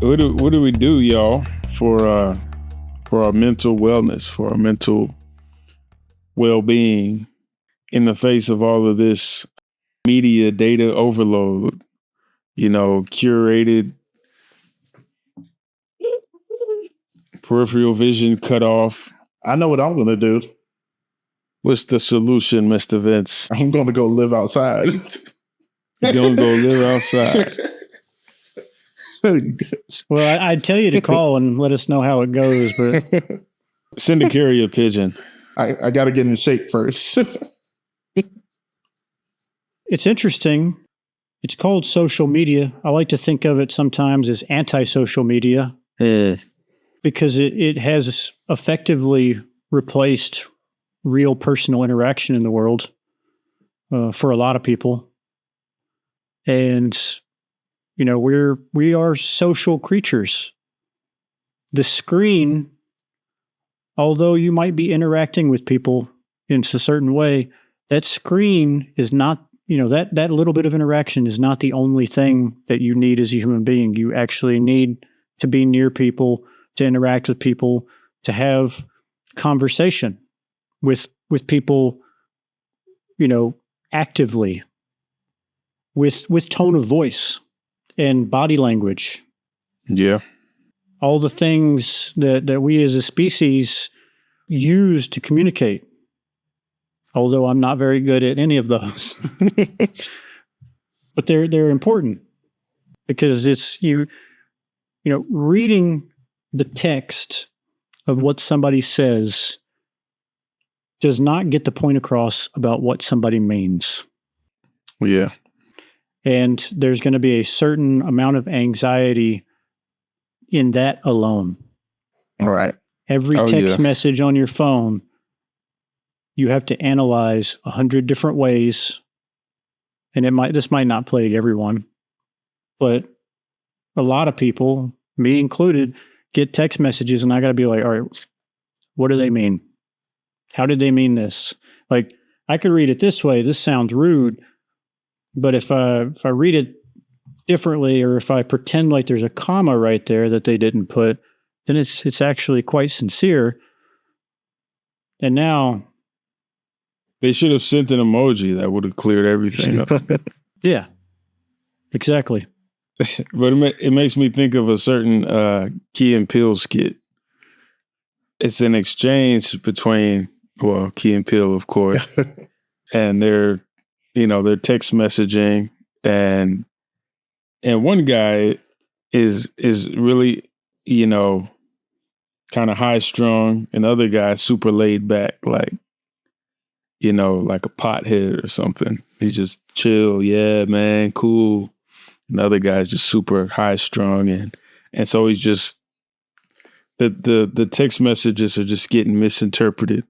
what do we do, y'all, for our mental wellness, for our mental well-being in the face of all of this media data overload, curated peripheral vision cut off? I know what I'm going to do. What's the solution, Mr. Vince? I'm going to go live outside. You're going to go live outside. Well, I'd tell you to call and let us know how it goes, but send a carrier pigeon. I got to get in shape first. It's interesting. It's called social media. I like to think of it sometimes as anti-social media because it has effectively replaced real personal interaction in the world for a lot of people. And, we are social creatures. The screen, although you might be interacting with people in a certain way, that screen is not, that little bit of interaction is not the only thing that you need as a human being. You actually need to be near people, to interact with people, to have conversation with people, actively, with tone of voice and body language. Yeah. All the things that we as a species use to communicate. Although I'm not very good at any of those. But they're important because it's reading the text of what somebody says does not get the point across about what somebody means. Yeah. And there's going to be a certain amount of anxiety in that alone. All right. Every text message on your phone, you have to analyze 100 different ways. And this might not plague everyone, but a lot of people, me included, get text messages and I got to be like, all right, what do they mean? How did they mean this? Like, I could read it this way. This sounds rude. But if I read it differently, or if I pretend like there's a comma right there that they didn't put, then it's actually quite sincere. And now they should have sent an emoji that would have cleared everything up. Yeah, exactly. But it makes me think of a certain Key and Peele skit. It's an exchange between, Key and Peele, of course, and they're text messaging, and one guy is really, kind of high strung, and the other guy super laid back, like, like a pothead or something. He's just chill, yeah, man, cool. And the other guy's just super high strung, and so he's just the text messages are just getting misinterpreted.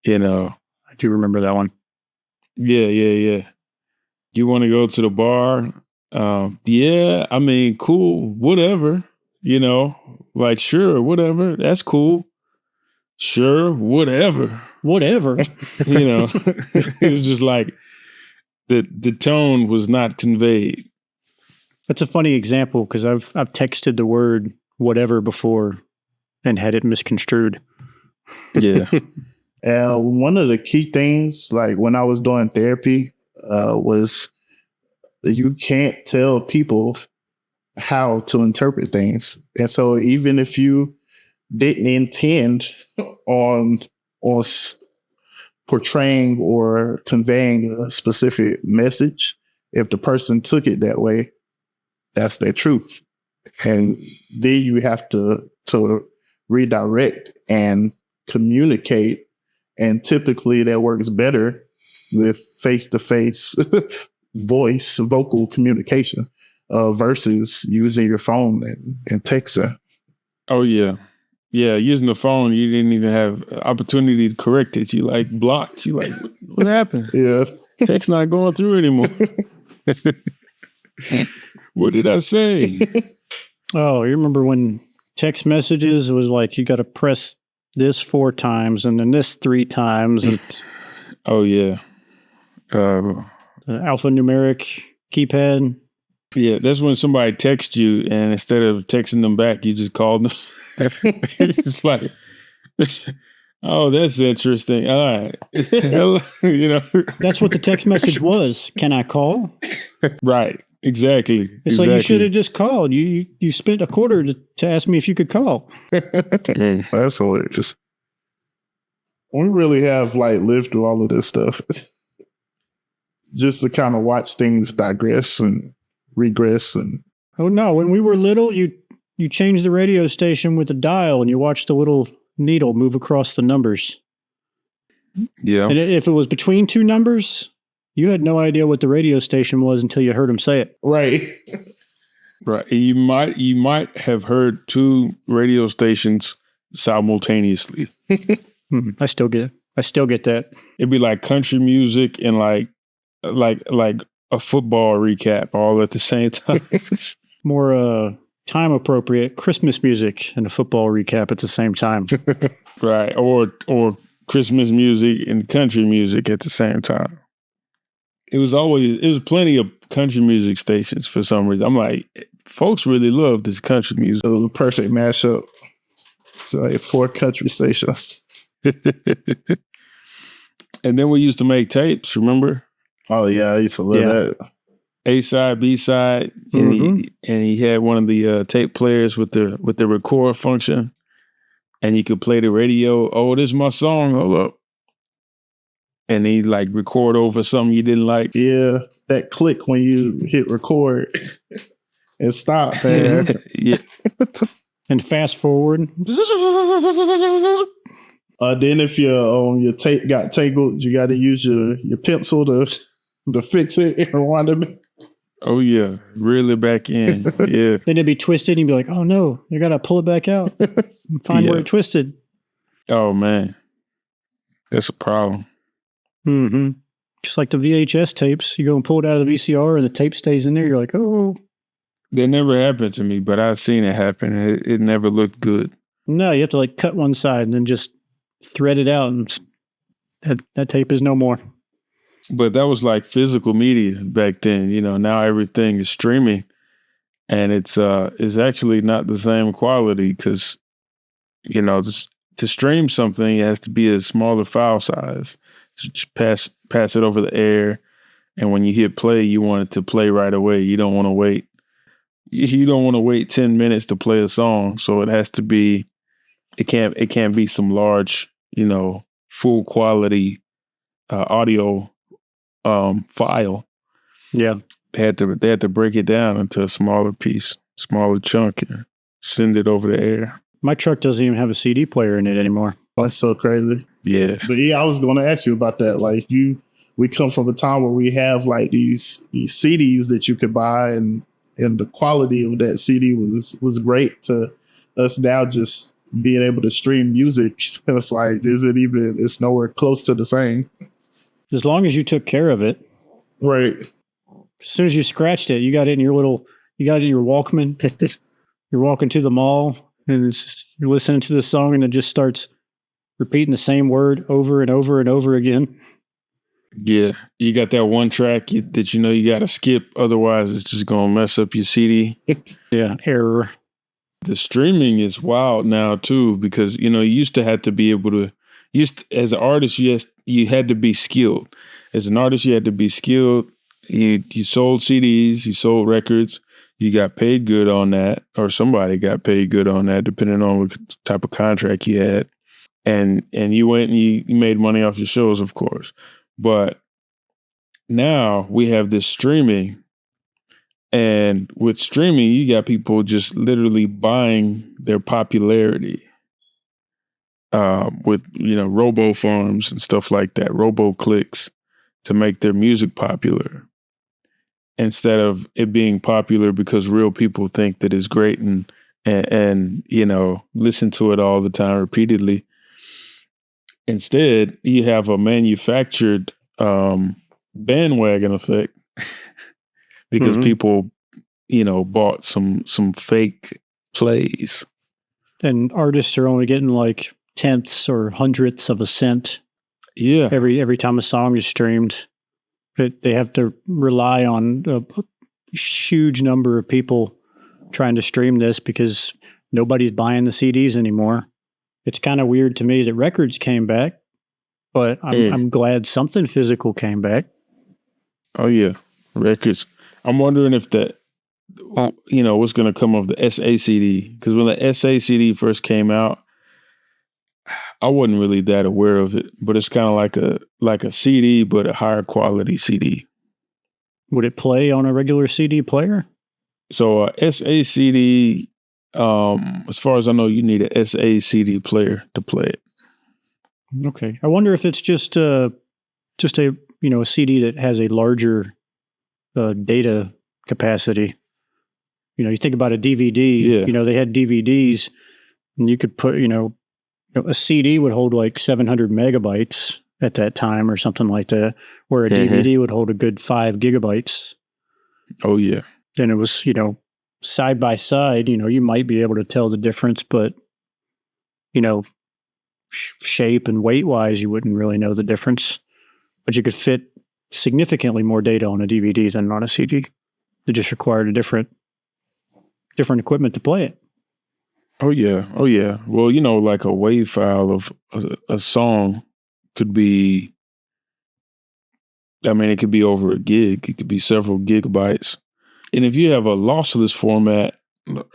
I do remember that one. Yeah. You want to go to the bar? Yeah, I mean, cool, whatever. Like, sure, whatever. That's cool. Sure, whatever. Whatever. It was just like the tone was not conveyed. That's a funny example because I've texted the word whatever before and had it misconstrued. Yeah. One of the key things, like when I was doing therapy, was that you can't tell people how to interpret things. And so even if you didn't intend on portraying or conveying a specific message, if the person took it that way, that's their truth. And then you have to redirect and communicate. And typically that works better with face-to-face vocal communication versus using your phone and texting. Oh, yeah. Yeah, using the phone, you didn't even have opportunity to correct it. You blocked. You what happened? Yeah. Text not going through anymore. What did I say? Oh, you remember when text messages was like you got to press this 4 times and then this 3 times. And oh, yeah. the alphanumeric keypad. Yeah, that's when somebody texts you, and instead of texting them back, you just call them. It's like, oh, that's interesting. All right, That's what the text message was. Can I call? Right. Exactly. It's like you should have just called. You spent a quarter to ask me if you could call. That's hilarious. We really have lived through all of this stuff just to kind of watch things digress and regress. And oh no, when we were little, you changed the radio station with the dial and you watched the little needle move across the numbers. Yeah. And if it was between two numbers, you had no idea what the radio station was until you heard him say it. Right. Right. You might have heard two radio stations simultaneously. I still get that. It'd be like country music and like a football recap all at the same time. More time appropriate Christmas music and a football recap at the same time. Right. Or Christmas music and country music at the same time. It was plenty of country music stations for some reason. I'm like, folks really love this country music. It was a perfect mashup. So 4 country stations. And then we used to make tapes, remember? Oh yeah, I used to love that. A side, B side, and he had one of the tape players with the record function, and you could play the radio. Oh, this is my song. Hold up, and he record over something you didn't like. Yeah, that click when you hit record and stop, man. Yeah, and fast forward. Then if your tape got tangled, you got to use your pencil to fix it and rewind it. Oh yeah, reel it back in. Yeah. Then it'd be twisted, and you'd be like, "Oh no, you got to pull it back out and find where it twisted." Oh man, that's a problem. Mm-hmm. Just like the VHS tapes, you go and pull it out of the VCR, and the tape stays in there. You're like, "Oh." That never happened to me, but I've seen it happen. It never looked good. No, you have to cut one side and then just thread it out, and that tape is no more. But that was like physical media back then. Now everything is streaming, and it's actually not the same quality because to stream something, it has to be a smaller file size. To pass it over the air, and when you hit play, you want it to play right away. You don't want to wait. You don't want to wait 10 minutes to play a song, so it has to be. It can't be some large, full quality audio file. Yeah, they had to break it down into a smaller piece, smaller chunk, and send it over the air. My truck doesn't even have a CD player in it anymore. That's so crazy. Yeah, but I was going to ask you about that. We come from a time where we have these CDs that you could buy, and the quality of that CD was great. To us now, just being able to stream music, it's nowhere close to the same. As long as you took care of it. Right. As soon as you scratched it, you got it in your Walkman. You're walking to the mall and you're listening to the song, and it just starts repeating the same word over and over and over again. Yeah. You got that one track that you got to skip. Otherwise, it's just going to mess up your CD. Yeah. Error. The streaming is wild now too, because you used to have to be able to. As an artist, you had to be skilled. As an artist, you had to be skilled. You sold CDs, you sold records, you got paid good on that, or somebody got paid good on that, depending on what type of contract you had. And you went and you made money off your shows, of course. But now we have this streaming. And with streaming, you got people just literally buying their popularity with, robo farms and stuff like that, robo clicks to make their music popular instead of it being popular because real people think that it's great and listen to it all the time repeatedly. Instead, you have a manufactured bandwagon effect because people, bought some fake plays. And artists are only getting tenths or hundredths of a cent. Yeah. Every time a song is streamed. But they have to rely on huge number of people trying to stream this because nobody's buying the CDs anymore. It's kind of weird to me that records came back, but I'm glad something physical came back. Oh yeah, records. I'm wondering if that, what's going to come of the SACD, because when the SACD first came out, I wasn't really that aware of it, but it's kind of like a CD, but a higher quality CD. Would it play on a regular CD player? So SACD, as far as I know, you need a SACD player to play it. Okay, I wonder if it's just a a CD that has a larger data capacity. You think about a DVD. Yeah. They had DVDs, and you could put a CD would hold like 700 megabytes at that time or something like that, where a DVD would hold a good 5 gigabytes. Oh yeah. And it was side by side. You might be able to tell the difference, but shape and weight wise, you wouldn't really know the difference. But you could fit significantly more data on a DVD than on a CD. It just required a different equipment to play it. Oh yeah. Well, like a WAV file of a song could be, it could be over a gig. It could be several gigabytes. And if you have a lossless format,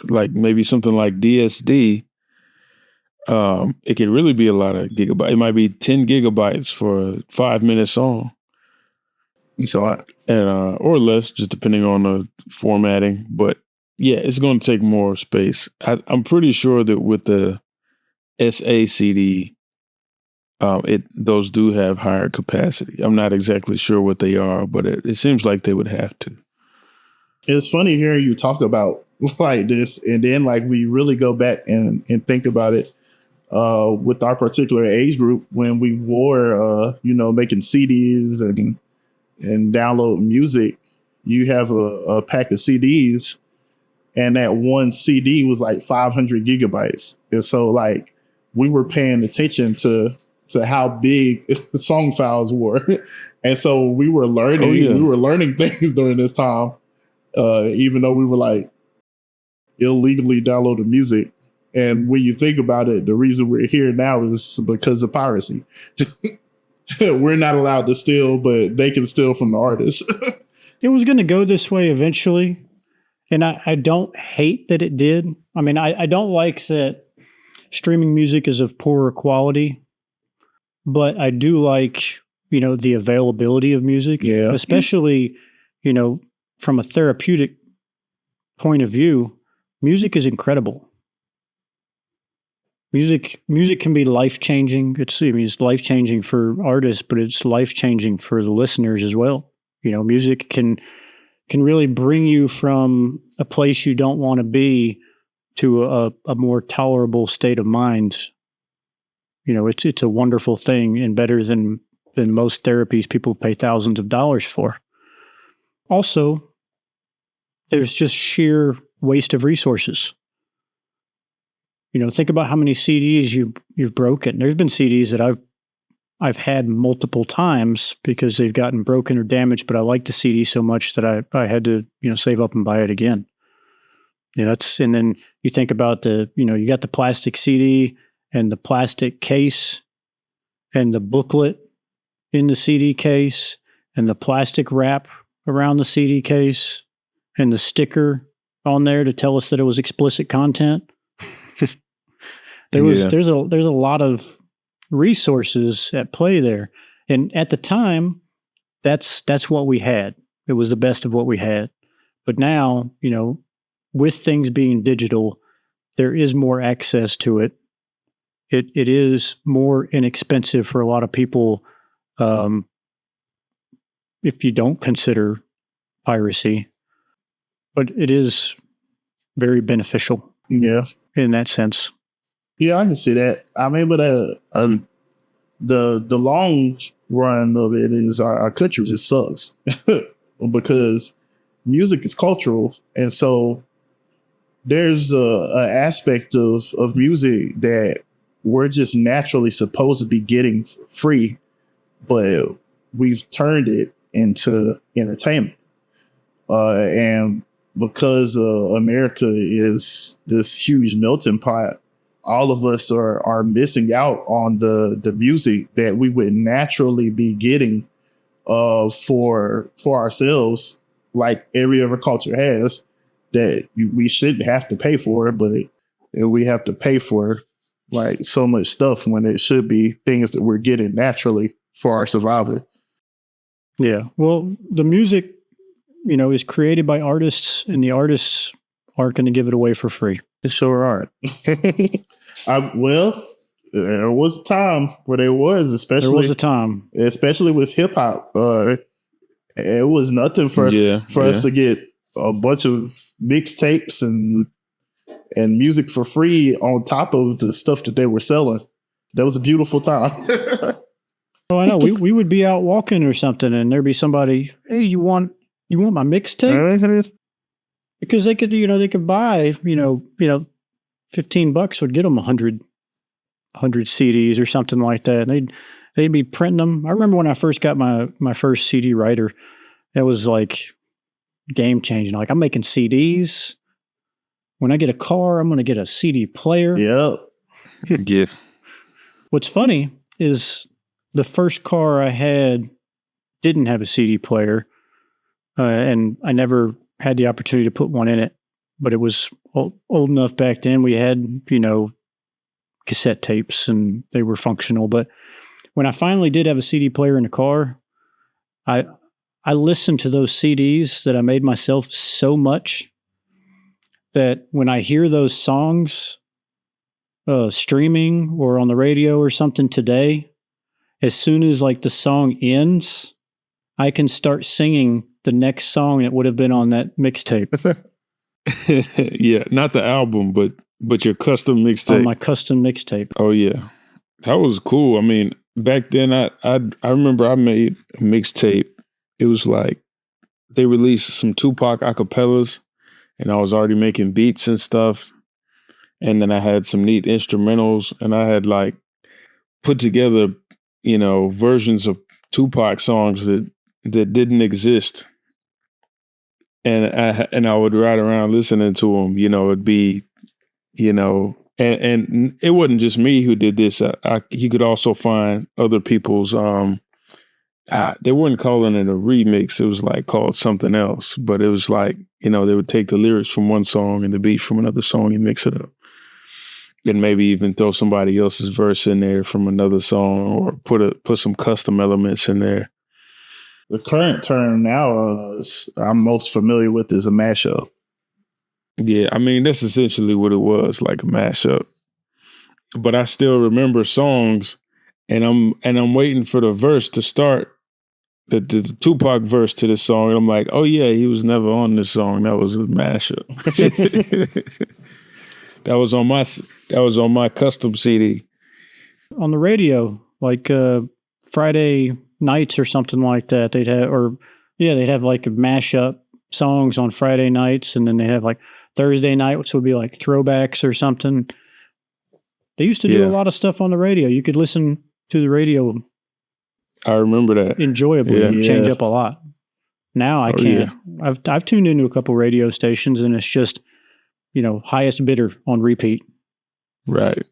like maybe something like DSD, it could really be a lot of gigabytes. It might be 10 gigabytes for a 5-minute song. Or less, just depending on the formatting. But yeah, it's going to take more space. I'm pretty sure that with the SACD, those do have higher capacity. I'm not exactly sure what they are, but it seems like they would have to. It's funny hearing you talk about like this, and then like we really go back and think about it with our particular age group when we were, making CDs and download music. You have a pack of CDs, and that one CD was like 500 gigabytes. And so like we were paying attention to how big song files were. And so we were learning things during this time, even though we were like illegally downloading music. And when you think about it, the reason we're here now is because of piracy. We're not allowed to steal, but they can steal from the artists. It was going to go this way eventually. And I don't hate that it did. I don't like that streaming music is of poorer quality, but I do like, the availability of music, especially, from a therapeutic point of view. Music is incredible. Music can be life-changing. It's life-changing for artists, but it's life-changing for the listeners as well. Music can really bring you from a place you don't want to be to a more tolerable state of mind. It's a wonderful thing and better than most therapies people pay thousands of dollars for. Also, there's just sheer waste of resources. Think about how many CDs you've broken. There's been CDs that I've had multiple times because they've gotten broken or damaged, but I like the CD so much that I had to, save up and buy it again. And then you think about you got the plastic CD and the plastic case and the booklet in the CD case and the plastic wrap around the CD case and the sticker on there to tell us that it was explicit content. There's a lot of resources at play there. And at the time, that's what we had. It was the best of what we had. But now, with things being digital, there is more access to it. It is more inexpensive for a lot of people if you don't consider piracy. But it is very beneficial. Yeah. In that sense. Yeah, I can see that. But the long run of it is our country just sucks because music is cultural, and so there's a aspect of music that we're just naturally supposed to be getting free, but we've turned it into entertainment. And because America is this huge melting pot, all of us are missing out on the music that we would naturally be getting for ourselves, like every other culture has, that we shouldn't have to pay for, but we have to pay for like so much stuff when it should be things that we're getting naturally for our survival. Yeah. Well, the music, is created by artists, and the artists aren't going to give it away for free. They sure aren't. Well, there was a time where there was, especially with hip hop. It was nothing for us to get a bunch of mixtapes and music for free on top of the stuff that they were selling. That was a beautiful time. Oh, I know. We would be out walking or something, and there'd be somebody, hey, you want my mixtape? Because they could buy, $15 would get them 100 CDs or something like that. And they'd be printing them. I remember when I first got my first CD writer, that was like game changing. Like, I'm making CDs. When I get a car, I'm going to get a CD player. Yep. Yeah. What's funny is the first car I had didn't have a CD player, and I never had the opportunity to put one in it. But it was old enough back then. We had, cassette tapes, and they were functional. But when I finally did have a CD player in the car, I listened to those CDs that I made myself so much that when I hear those songs streaming or on the radio or something today, as soon as like the song ends, I can start singing the next song that would have been on that mixtape. Yeah, not the album, but your custom mixtape. On my custom mixtape. Oh yeah, that was cool. I mean, back then I remember I made a mixtape. It was like they released some Tupac acapellas, and I was already making beats and stuff. And then I had some neat instrumentals, and I had like put together, versions of Tupac songs that didn't exist. And I would ride around listening to them. It'd be, and it wasn't just me who did this. You could also find other people's. They weren't calling it a remix. It was like called something else. But it was like, they would take the lyrics from one song and the beat from another song and mix it up. And maybe even throw somebody else's verse in there from another song, or put some custom elements in there. The current term now I'm most familiar with is a mashup. Yeah, I mean, that's essentially what it was, like a mashup. But I still remember songs, and I'm waiting for the verse to start, the Tupac verse to this song, and I'm like, oh yeah, he was never on this song. That was a mashup. That was on my custom CD. On the radio, like Friday nights or something like that, they'd have like a mashup songs on Friday nights, and then they'd have like Thursday night, which would be like throwbacks or something. They used to do a lot of stuff on the radio. You could listen to the radio. I remember that enjoyably. Yeah. Change up a lot. Now I can't. Yeah. I've tuned into a couple radio stations, and it's just highest bidder on repeat. Right.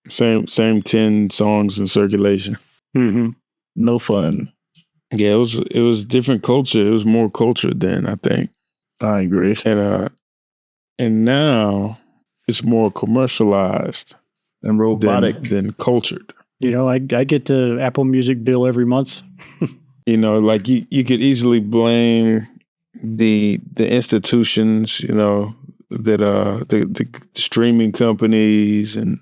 Same 10 songs in circulation. Mm-hmm. No fun. Yeah, it was different culture. It was more culture then, I think. I agree. And now it's more commercialized and robotic than cultured. I get the Apple Music bill every month. Like you could easily blame the institutions, that the streaming companies, and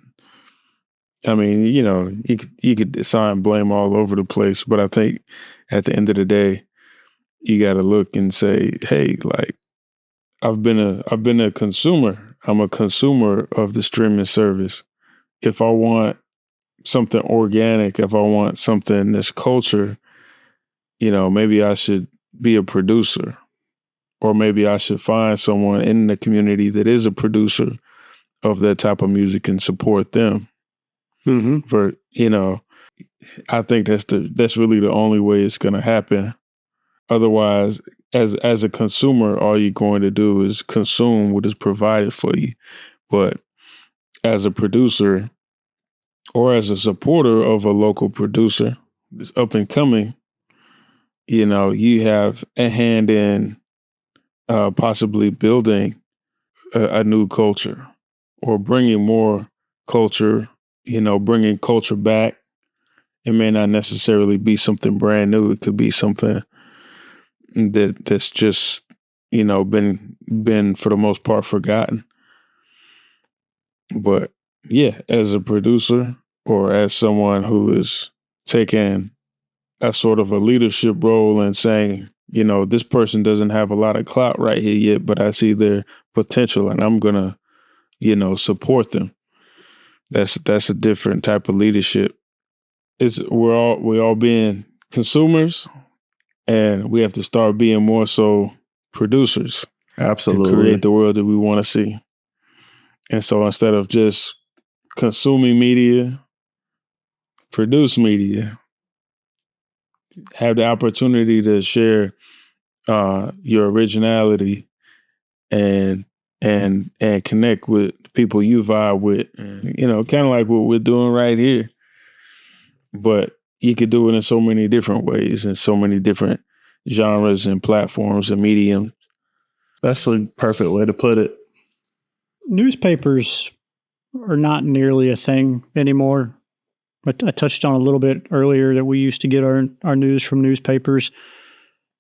I mean, you could assign blame all over the place, but I think at the end of the day, you got to look and say, hey, like I've been a consumer. I'm a consumer of the streaming service. If I want something organic, if I want something that's culture, maybe I should be a producer, or maybe I should find someone in the community that is a producer of that type of music and support them. Mm-hmm. For I think that's really the only way it's going to happen. Otherwise, as a consumer, all you're going to do is consume what is provided for you. But as a producer or as a supporter of a local producer that's up and coming, you have a hand in possibly building a new culture or bringing more culture, bringing culture back. It may not necessarily be something brand new. It could be something that's just, been for the most part forgotten. But yeah, as a producer or as someone who is taking a sort of a leadership role and saying, this person doesn't have a lot of clout right here yet, but I see their potential and I'm gonna, support them. That's a different type of leadership. We're all being consumers, and we have to start being more so producers. Absolutely. To create the world that we want to see. And so instead of just consuming media, produce media, have the opportunity to share your originality and connect with people you vibe with, and, kind of like what we're doing right here. But you could do it in so many different ways and so many different genres and platforms and mediums. That's a perfect way to put it. Newspapers are not nearly a thing anymore. I touched on a little bit earlier that we used to get our news from newspapers.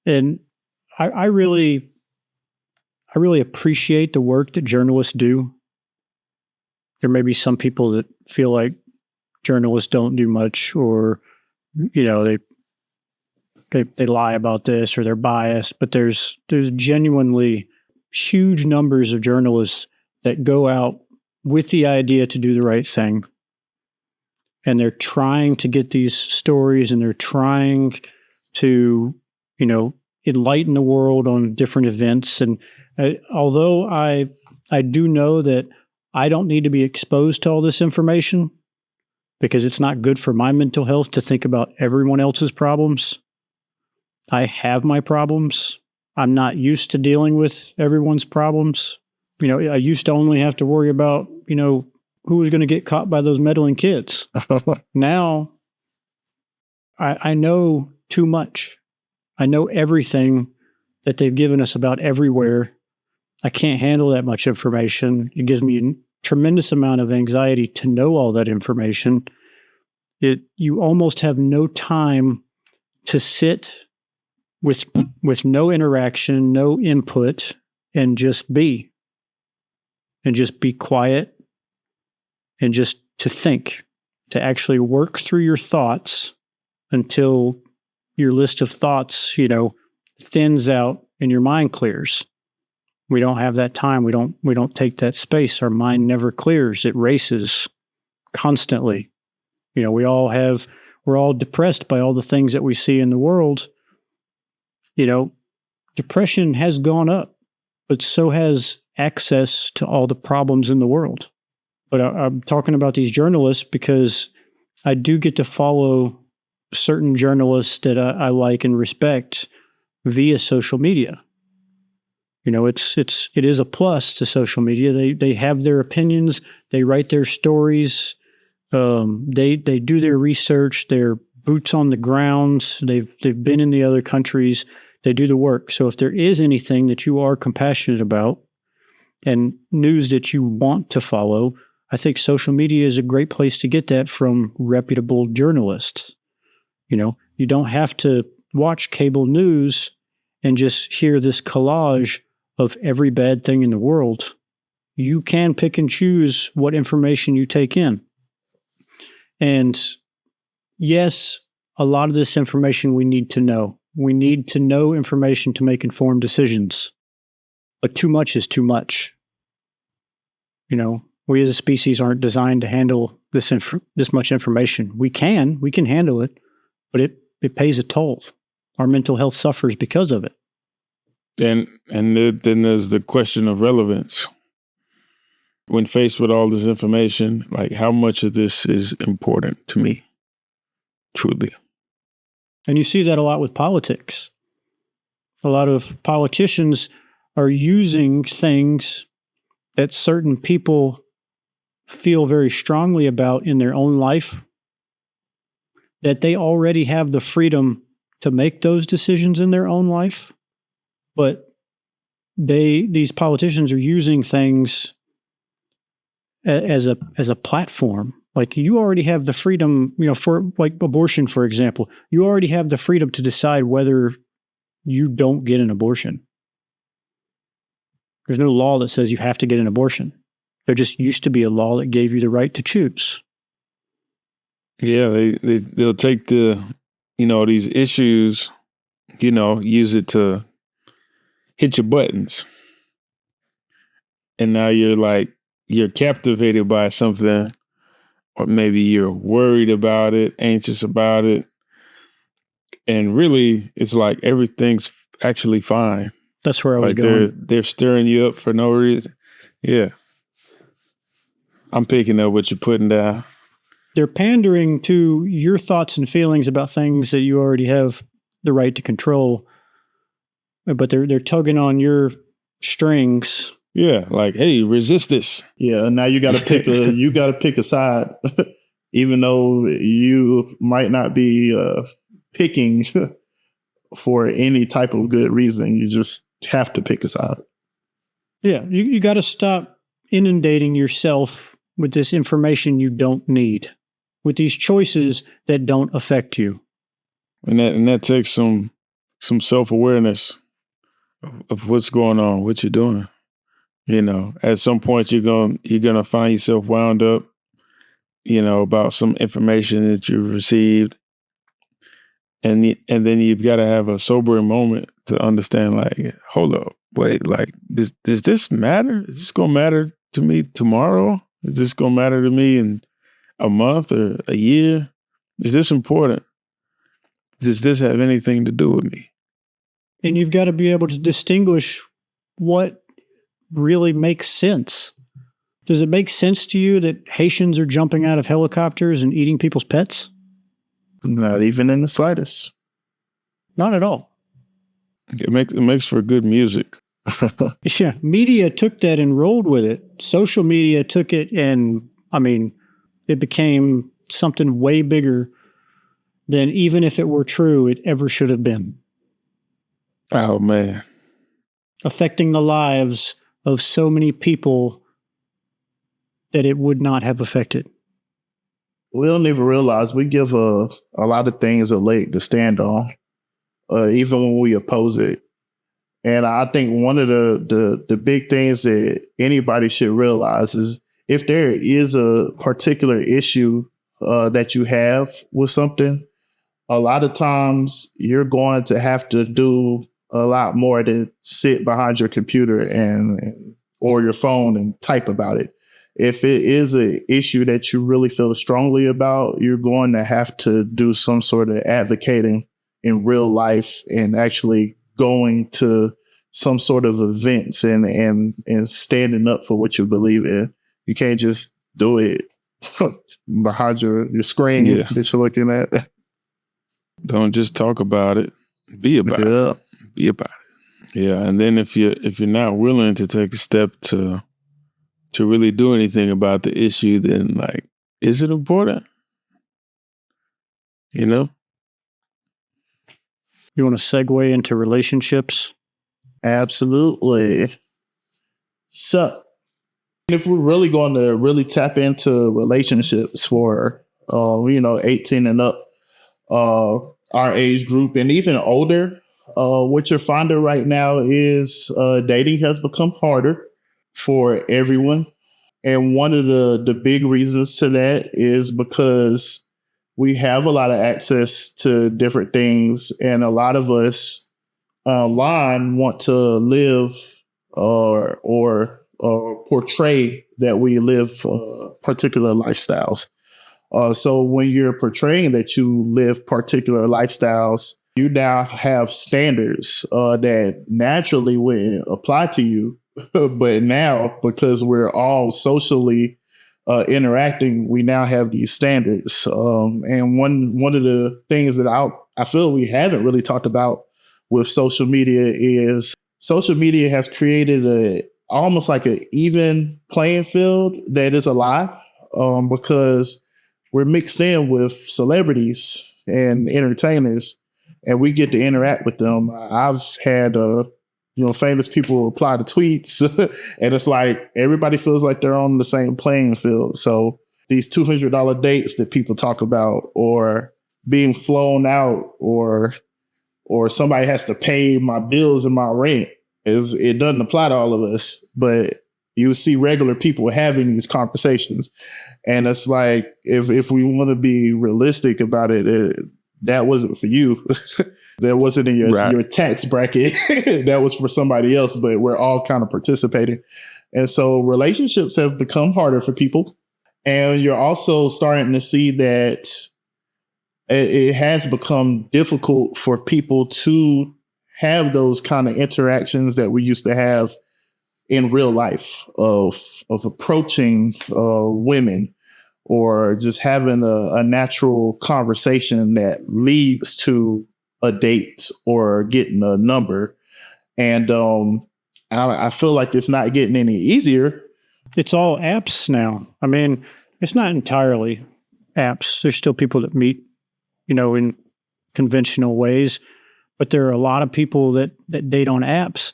And I really appreciate the work that journalists do. There may be some people that feel like journalists don't do much, or, they lie about this, or they're biased, but there's genuinely huge numbers of journalists that go out with the idea to do the right thing. And they're trying to get these stories, and they're trying to, enlighten the world on different events. And although I do know that I don't need to be exposed to all this information, because it's not good for my mental health to think about everyone else's problems. I have my problems. I'm not used to dealing with everyone's problems. I used to only have to worry about, who was going to get caught by those meddling kids. Now, I know too much. I know everything that they've given us about everywhere. I can't handle that much information. It gives me a tremendous amount of anxiety to know all that information. You almost have no time to sit with no interaction, no input, and just be quiet, and just to think, to actually work through your thoughts until your list of thoughts, thins out and your mind clears. We don't have that time. We don't take that space. Our mind never clears. It races constantly. We're all depressed by all the things that we see in the world. Depression has gone up, but so has access to all the problems in the world. But I'm talking about these journalists because I do get to follow certain journalists that I like and respect via social media. It is a plus to social media. They have their opinions. They write their stories. They do their research. They're boots on the ground. They've been in the other countries. They do the work. So if there is anything that you are compassionate about and news that you want to follow, I think social media is a great place to get that from reputable journalists. You don't have to watch cable news and just hear this collage of every bad thing in the world. You can pick and choose what information you take in. And yes, a lot of this information we need to know. We need to know information to make informed decisions. But too much is too much. We as a species aren't designed to handle this much information. We can handle it, but it pays a toll. Our mental health suffers because of it. And then there's the question of relevance. When faced with all this information, like, how much of this is important to me, truly? And you see that a lot with politics. A lot of politicians are using things that certain people feel very strongly about in their own life, that they already have the freedom to make those decisions in their own life, but these politicians are using things as a platform. Like, you already have the freedom, for like abortion, for example, you already have the freedom to decide whether you don't get an abortion. There's no law that says you have to get an abortion. There just used to be a law that gave you the right to choose. Yeah, they'll take these issues, use it to hit your buttons. And now you're captivated by something, or maybe you're worried about it, anxious about it. And really, it's like everything's actually fine. That's where I was going. They're stirring you up for no reason. Yeah. I'm picking up what you're putting down. They're pandering to your thoughts and feelings about things that you already have the right to control, but they're tugging on your strings. Yeah, like, hey, resist this. Yeah, now you got to pick a side, even though you might not be picking for any type of good reason. You just have to pick a side. Yeah, you got to stop inundating yourself with this information you don't need, with these choices that don't affect you. And that takes some self-awareness of what's going on, what you're doing. At some point you're gonna find yourself wound up, about some information that you received, and then you've got to have a sobering moment to understand, like, hold up, wait, like, does this matter? Is this gonna matter to me tomorrow? Is this gonna matter to me in a month or a year? Is this important? Does this have anything to do with me? And you've got to be able to distinguish what really makes sense. Does it make sense to you that Haitians are jumping out of helicopters and eating people's pets? Not even in the slightest. Not at all. It makes for good music. Yeah, media took that and rolled with it. Social media took it, and it became something way bigger than, even if it were true, it ever should have been. Oh, man. Affecting the lives of so many people that it would not have affected. We don't even realize we give a lot of things a leg to stand on, even when we oppose it. And I think one of the big things that anybody should realize is, if there is a particular issue that you have with something, a lot of times you're going to have to do a lot more than sit behind your computer or your phone and type about it. If it is an issue that you really feel strongly about, you're going to have to do some sort of advocating in real life and actually going to some sort of events and standing up for what you believe in. You can't just do it behind your screen that you're looking at. Don't just talk about it. Be about it. Be about it. Yeah, and then if you're not willing to take a step to really do anything about the issue, then, like, is it important? You want to segue into relationships? Absolutely. So, if we're really going to really tap into relationships for 18 and up, our age group, and even older, what you're finding right now is dating has become harder for everyone. And one of the big reasons to that is because we have a lot of access to different things, and a lot of us online want to live or portray that we live particular lifestyles. So when you're portraying that you live particular lifestyles, you now have standards that naturally would apply to you. But now, because we're all socially interacting, we now have these standards. And one of the things that I feel we haven't really talked about with social media is social media has created almost like an even playing field that is a lie, because we're mixed in with celebrities and entertainers, and we get to interact with them. I've had famous people reply to tweets, and it's like everybody feels like they're on the same playing field. So these $200 dates that people talk about, or being flown out, or somebody has to pay my bills and my rent, it doesn't apply to all of us, but you see regular people having these conversations. And it's like, if we want to be realistic about it, that wasn't for you. That wasn't in your tax bracket. That was for somebody else, but we're all kind of participating. And so relationships have become harder for people. And you're also starting to see that it has become difficult for people to have those kind of interactions that we used to have in real life, of approaching women, or just having a natural conversation that leads to a date or getting a number. And I feel like it's not getting any easier. It's all apps now. I mean, it's not entirely apps. There's still people that meet, in conventional ways, but there are a lot of people that date on apps.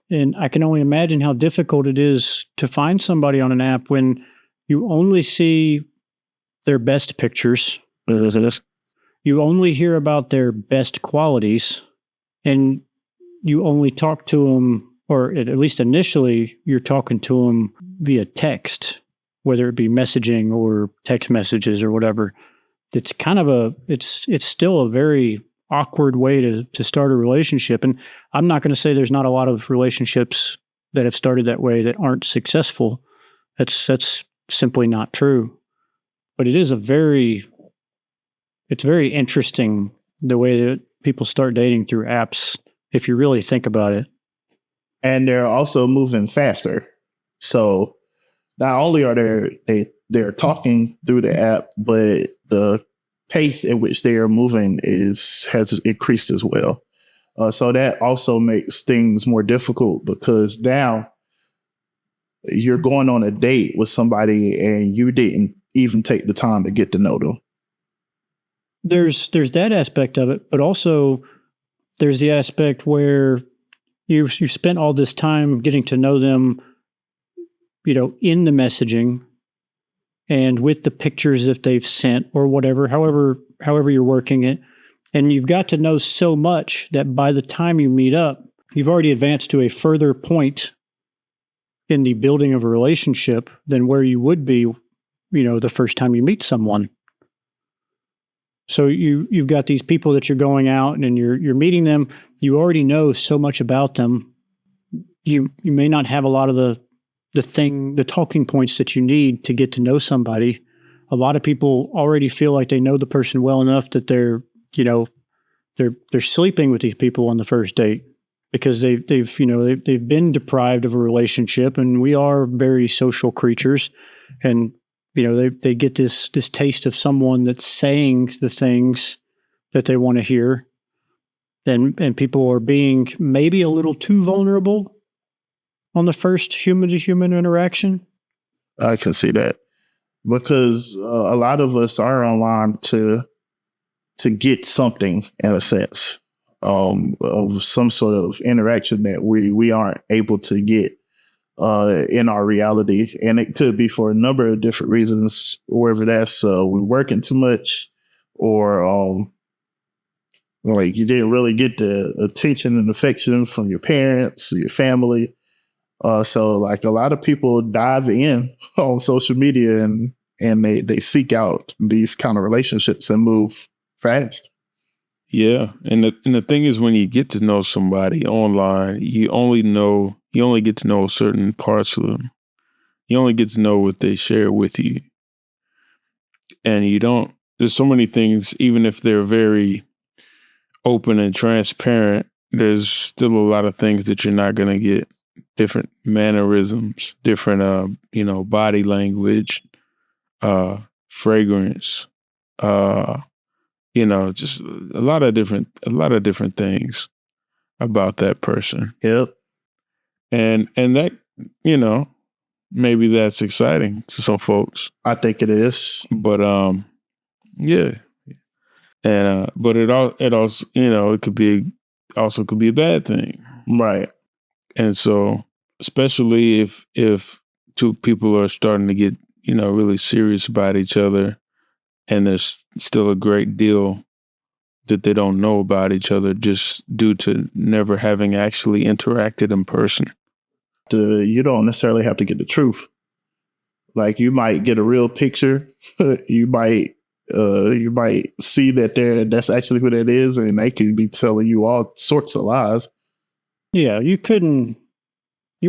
And I can only imagine how difficult it is to find somebody on an app when you only see their best pictures. You only hear about their best qualities, and you only talk to them, or at least initially, you're talking to them via text, whether it be messaging or text messages or whatever. It's kind of it's still a very awkward way to start a relationship. And I'm not going to say there's not a lot of relationships that have started that way that aren't successful. That's simply not true. But it's very interesting the way that people start dating through apps, if you really think about it. And they're also moving faster. So not only are they're talking through the app, but the pace at which they are moving has increased as well. So that also makes things more difficult, because now you're going on a date with somebody and you didn't even take the time to get to know them. There's that aspect of it, but also there's the aspect where you spent all this time getting to know them, in the messaging and with the pictures that they've sent or whatever, however you're working it. And you've got to know so much that by the time you meet up, you've already advanced to a further point in the building of a relationship than where you would be, the first time you meet someone. So you've got these people that you're going out and you're meeting them. You already know so much about them. You may not have a lot of the talking points that you need to get to know somebody. A lot of people already feel like they know the person well enough that they're sleeping with these people on the first date because they've been deprived of a relationship, and we are very social creatures, and they get this taste of someone that's saying the things that they want to hear, and people are being maybe a little too vulnerable on the first human-to-human interaction. I can see that, because a lot of us are online to get something, in a sense, of some sort of interaction that we aren't able to get in our reality. And it could be for a number of different reasons, whether that's we're working too much, or like you didn't really get the attention and affection from your parents or your family. So like a lot of people dive in on social media and they seek out these kind of relationships and move fast. Yeah. And the thing is, when you get to know somebody online, you only get to know certain parts of them. You only get to know what they share with you. And there's so many things, even if they're very open and transparent, there's still a lot of things that you're not going to get. Different mannerisms, different, body language, fragrance, just a lot of different things. about that person. Yep. And that, maybe that's exciting to some folks. I think it is. But yeah. And but it also it could be a bad thing. Right. And so especially if two people are starting to get, really serious about each other, and there's still a great deal that they don't know about each other just due to never having actually interacted in person. You don't necessarily have to get the truth. Like, you might get a real picture. You might see that that's actually who that is, and they could be telling you all sorts of lies. Yeah, you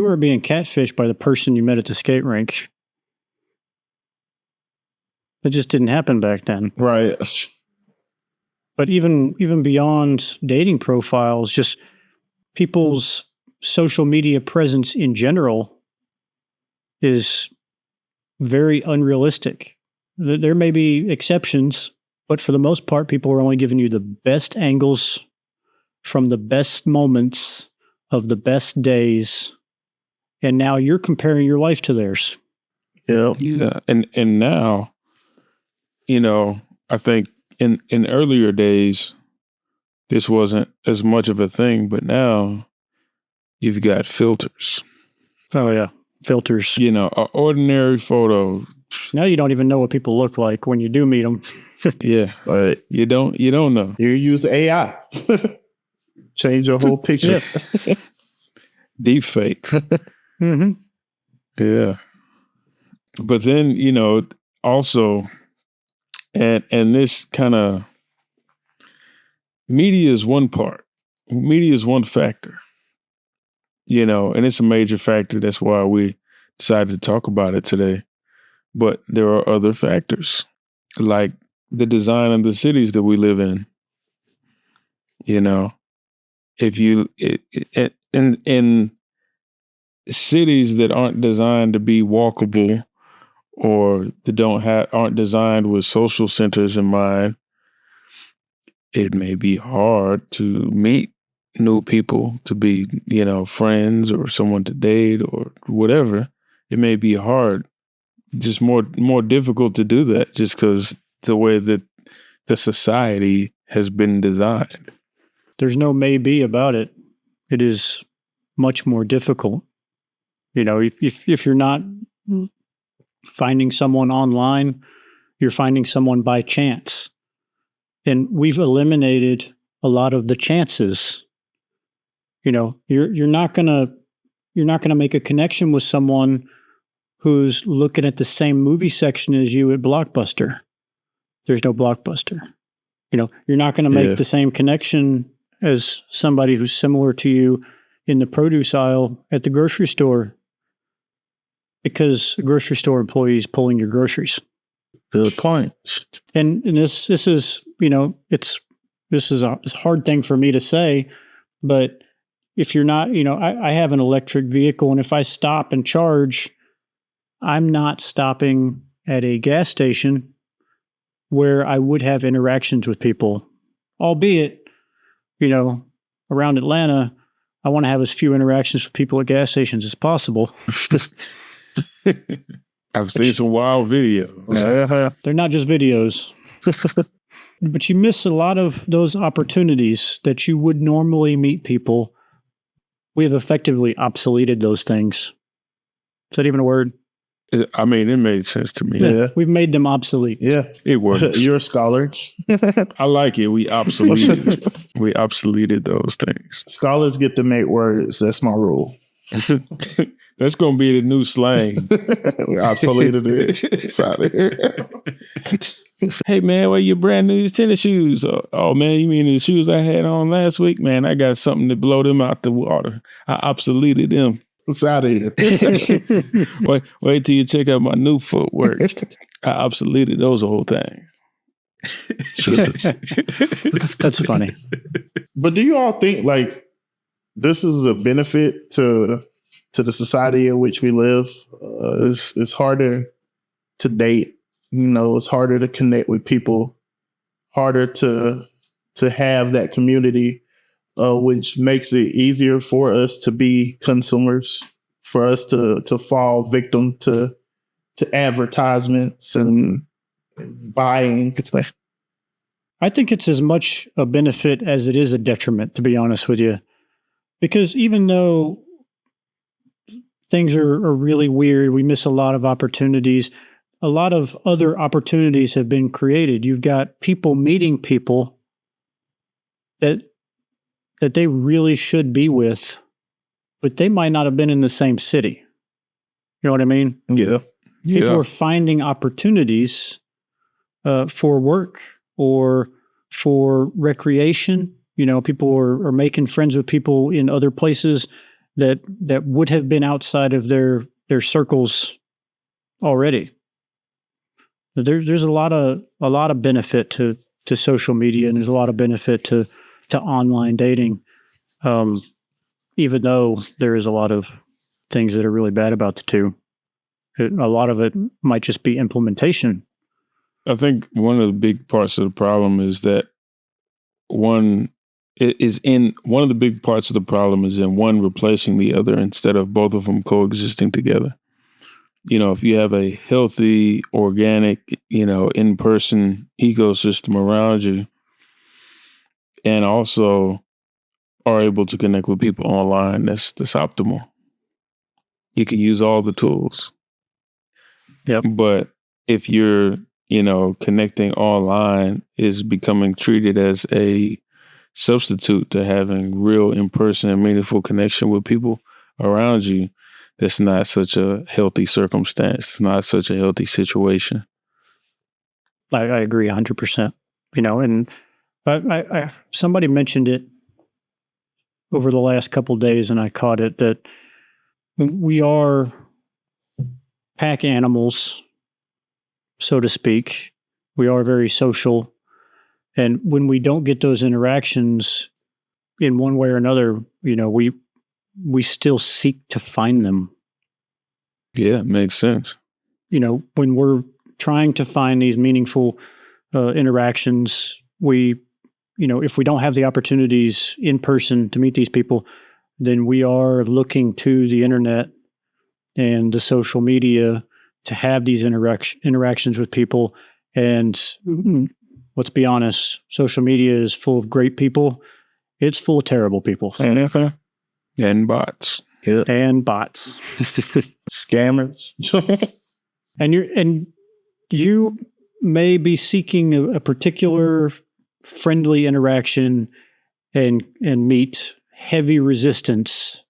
were being catfished by the person you met at the skate rink. It just didn't happen back then. Right. But even beyond dating profiles, just people's social media presence in general is very unrealistic. There may be exceptions, but for the most part, people are only giving you the best angles from the best moments of the best days. And now you're comparing your life to theirs. Yeah. Yeah. And now, I think in earlier days, this wasn't as much of a thing, but now you've got filters. Oh, yeah. Filters. An ordinary photo. Now you don't even know what people look like when you do meet them. Yeah. But you don't know. You use AI. Change your whole picture. Deep fake. Mm-hmm. Yeah. But then, also, and this kind of, media is one part. Media is one factor. And it's a major factor. That's why we decided to talk about it today. But there are other factors, like the design of the cities that we live in. If you in cities that aren't designed to be walkable, or that aren't designed with social centers in mind, it may be hard to meet new people, to be, friends or someone to date or whatever. It may be hard, just more difficult to do that, just because the way that the society has been designed. There's no maybe about it. It is much more difficult. If you're not finding someone online, you're finding someone by chance. And we've eliminated a lot of the chances. You're not gonna make a connection with someone who's looking at the same movie section as you at Blockbuster. There's no Blockbuster. You're not going to make the same connection as somebody who's similar to you in the produce aisle at the grocery store, because a grocery store employee is pulling your groceries. Good point. And this is, this is a hard thing for me to say, but if you're not, I have an electric vehicle, and if I stop and charge, I'm not stopping at a gas station where I would have interactions with people, albeit, around Atlanta, I want to have as few interactions with people at gas stations as possible. I've seen some wild videos. They're not just videos. But you miss a lot of those opportunities that you would normally meet people. We have effectively obsoleted those things. Is that even a word? I mean, it made sense to me. Yeah. We've made them obsolete. Yeah. It works. You're a scholar. I like it. We obsoleted those things. Scholars get to make words. That's my rule. That's going to be the new slang. We obsoleted it. It's out of here. Hey, man, where your brand new tennis shoes? Oh, man, you mean the shoes I had on last week? Man, I got something to blow them out the water. I obsoleted them. It's out of here. Wait till you check out my new footwork. I obsoleted those old things. That's funny. But do you all think like this is a benefit to the society in which we live? It's harder to date. It's harder to connect with people. Harder to have that community which makes it easier for us to be consumers, for us to fall victim to advertisements and buying. I think it's as much a benefit as it is a detriment, to be honest with you. Because even though things are really weird, we miss a lot of opportunities. A lot of other opportunities have been created. You've got people meeting people that they really should be with, but they might not have been in the same city. You know what I mean? Yeah. People are finding opportunities for work or for recreation. You know, people are making friends with people in other places that would have been outside of their circles already. There's a lot of benefit to social media, and there's a lot of benefit to online dating. Even though there is a lot of things that are really bad about the two. A lot of it might just be implementation. I think one of the big parts of the problem is that one of the big parts of the problem is in one replacing the other instead of both of them coexisting together. You know, if you have a healthy, organic, in-person ecosystem around you, and also are able to connect with people online, that's optimal. You can use all the tools. Yep. But if you're, connecting online is becoming treated as a substitute to having real in-person and meaningful connection with people around you, that's not such a healthy circumstance. It's not such a healthy situation. I agree 100%. And I somebody mentioned it over the last couple of days, and I caught it, that we are pack animals, so to speak. We are very social. And when we don't get those interactions in one way or another, we still seek to find them. Yeah, makes sense. When we're trying to find these meaningful interactions, if we don't have the opportunities in person to meet these people, then we are looking to the internet and the social media to have these interactions with people. And let's be honest, social media is full of great people. It's full of terrible people. And bots. Yeah. And bots. Scammers. And you may be seeking a particular friendly interaction and meet heavy resistance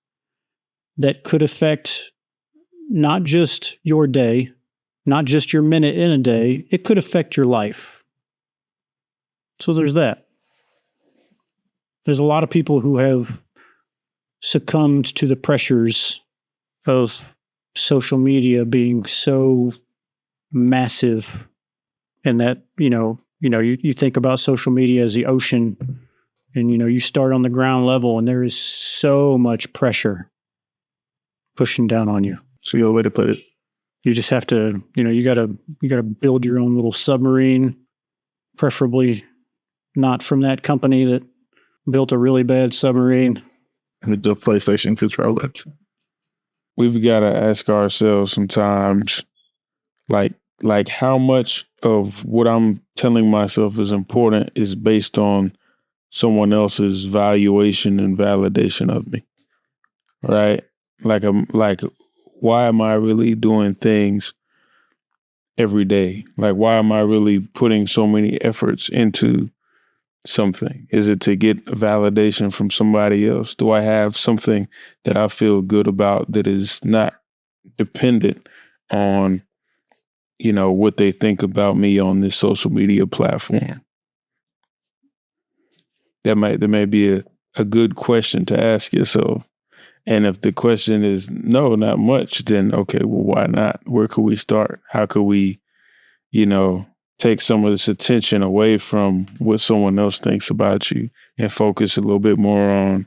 that could affect not just your day, not just your minute in a day, it could affect your life. So there's that. There's a lot of people who have succumbed to the pressures of social media being so massive, and that, you think about social media as the ocean, and, you start on the ground level and there is so much pressure pushing down on you. So your way to put it. You just have to, you gotta build your own little submarine, preferably not from that company that built a really bad submarine. With the PlayStation controller. We've got to ask ourselves sometimes, like how much of what I'm telling myself is important is based on someone else's valuation and validation of me, right? Like, why am I really doing things every day? Like, why am I really putting so many efforts into something? Is it to get validation from somebody else? Do I have something that I feel good about that is not dependent on, what they think about me on this social media platform? That may be a good question to ask yourself. And if the question is no, not much, then okay, well, why not? Where could we start? How could we, take some of this attention away from what someone else thinks about you and focus a little bit more on,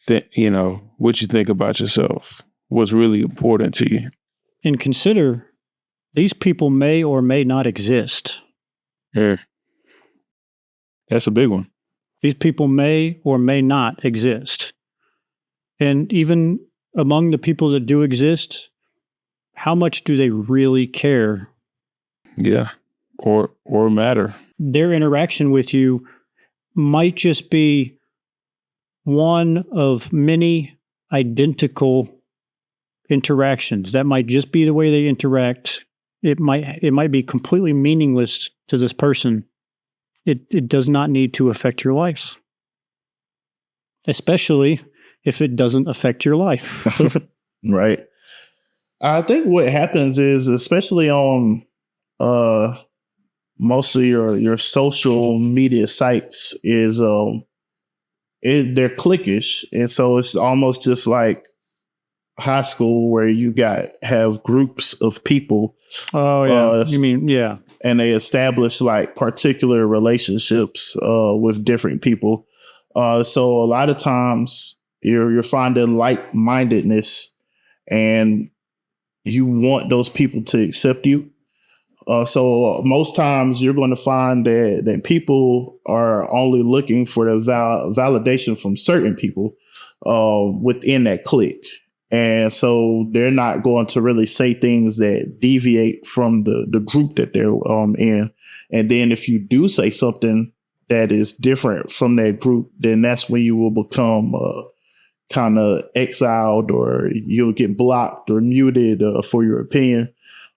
what you think about yourself, what's really important to you. And consider, these people may or may not exist. Yeah. That's a big one. These people may or may not exist. And even among the people that do exist, how much do they really care? Yeah. Or matter. Their interaction with you might just be one of many identical interactions. That might just be the way they interact. It might be completely meaningless to this person. It does not need to affect your life, especially if it doesn't affect your life. Right. I think what happens is, especially on most of your social media sites, is they're cliquish, and so it's almost just like high school where you have groups of people. Oh yeah, you mean yeah, and they establish like particular relationships with different people. So a lot of times you're finding like-mindedness, and you want those people to accept you. So most times you're going to find that people are only looking for the validation from certain people within that clique. And so they're not going to really say things that deviate from the group that they're in. And then if you do say something that is different from that group, then that's when you will become kind of exiled, or you'll get blocked or muted for your opinion.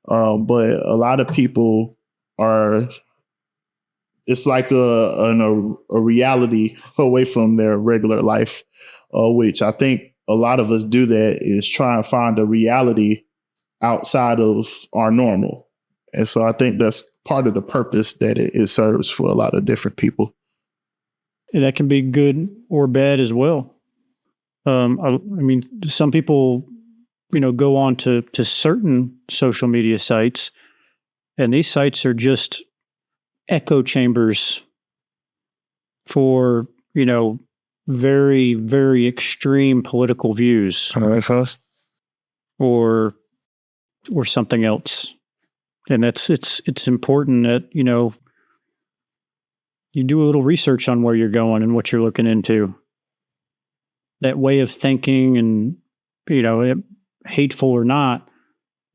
But a lot of people it's like a reality away from their regular life, which I think a lot of us do that, is try and find a reality outside of our normal. And so I think that's part of the purpose that it serves for a lot of different people. And that can be good or bad as well. I mean, some people, go on to certain social media sites, and these sites are just echo chambers for, very, very extreme political views or something else. And it's important that, you do a little research on where you're going and what you're looking into. That way of thinking, and, hateful or not,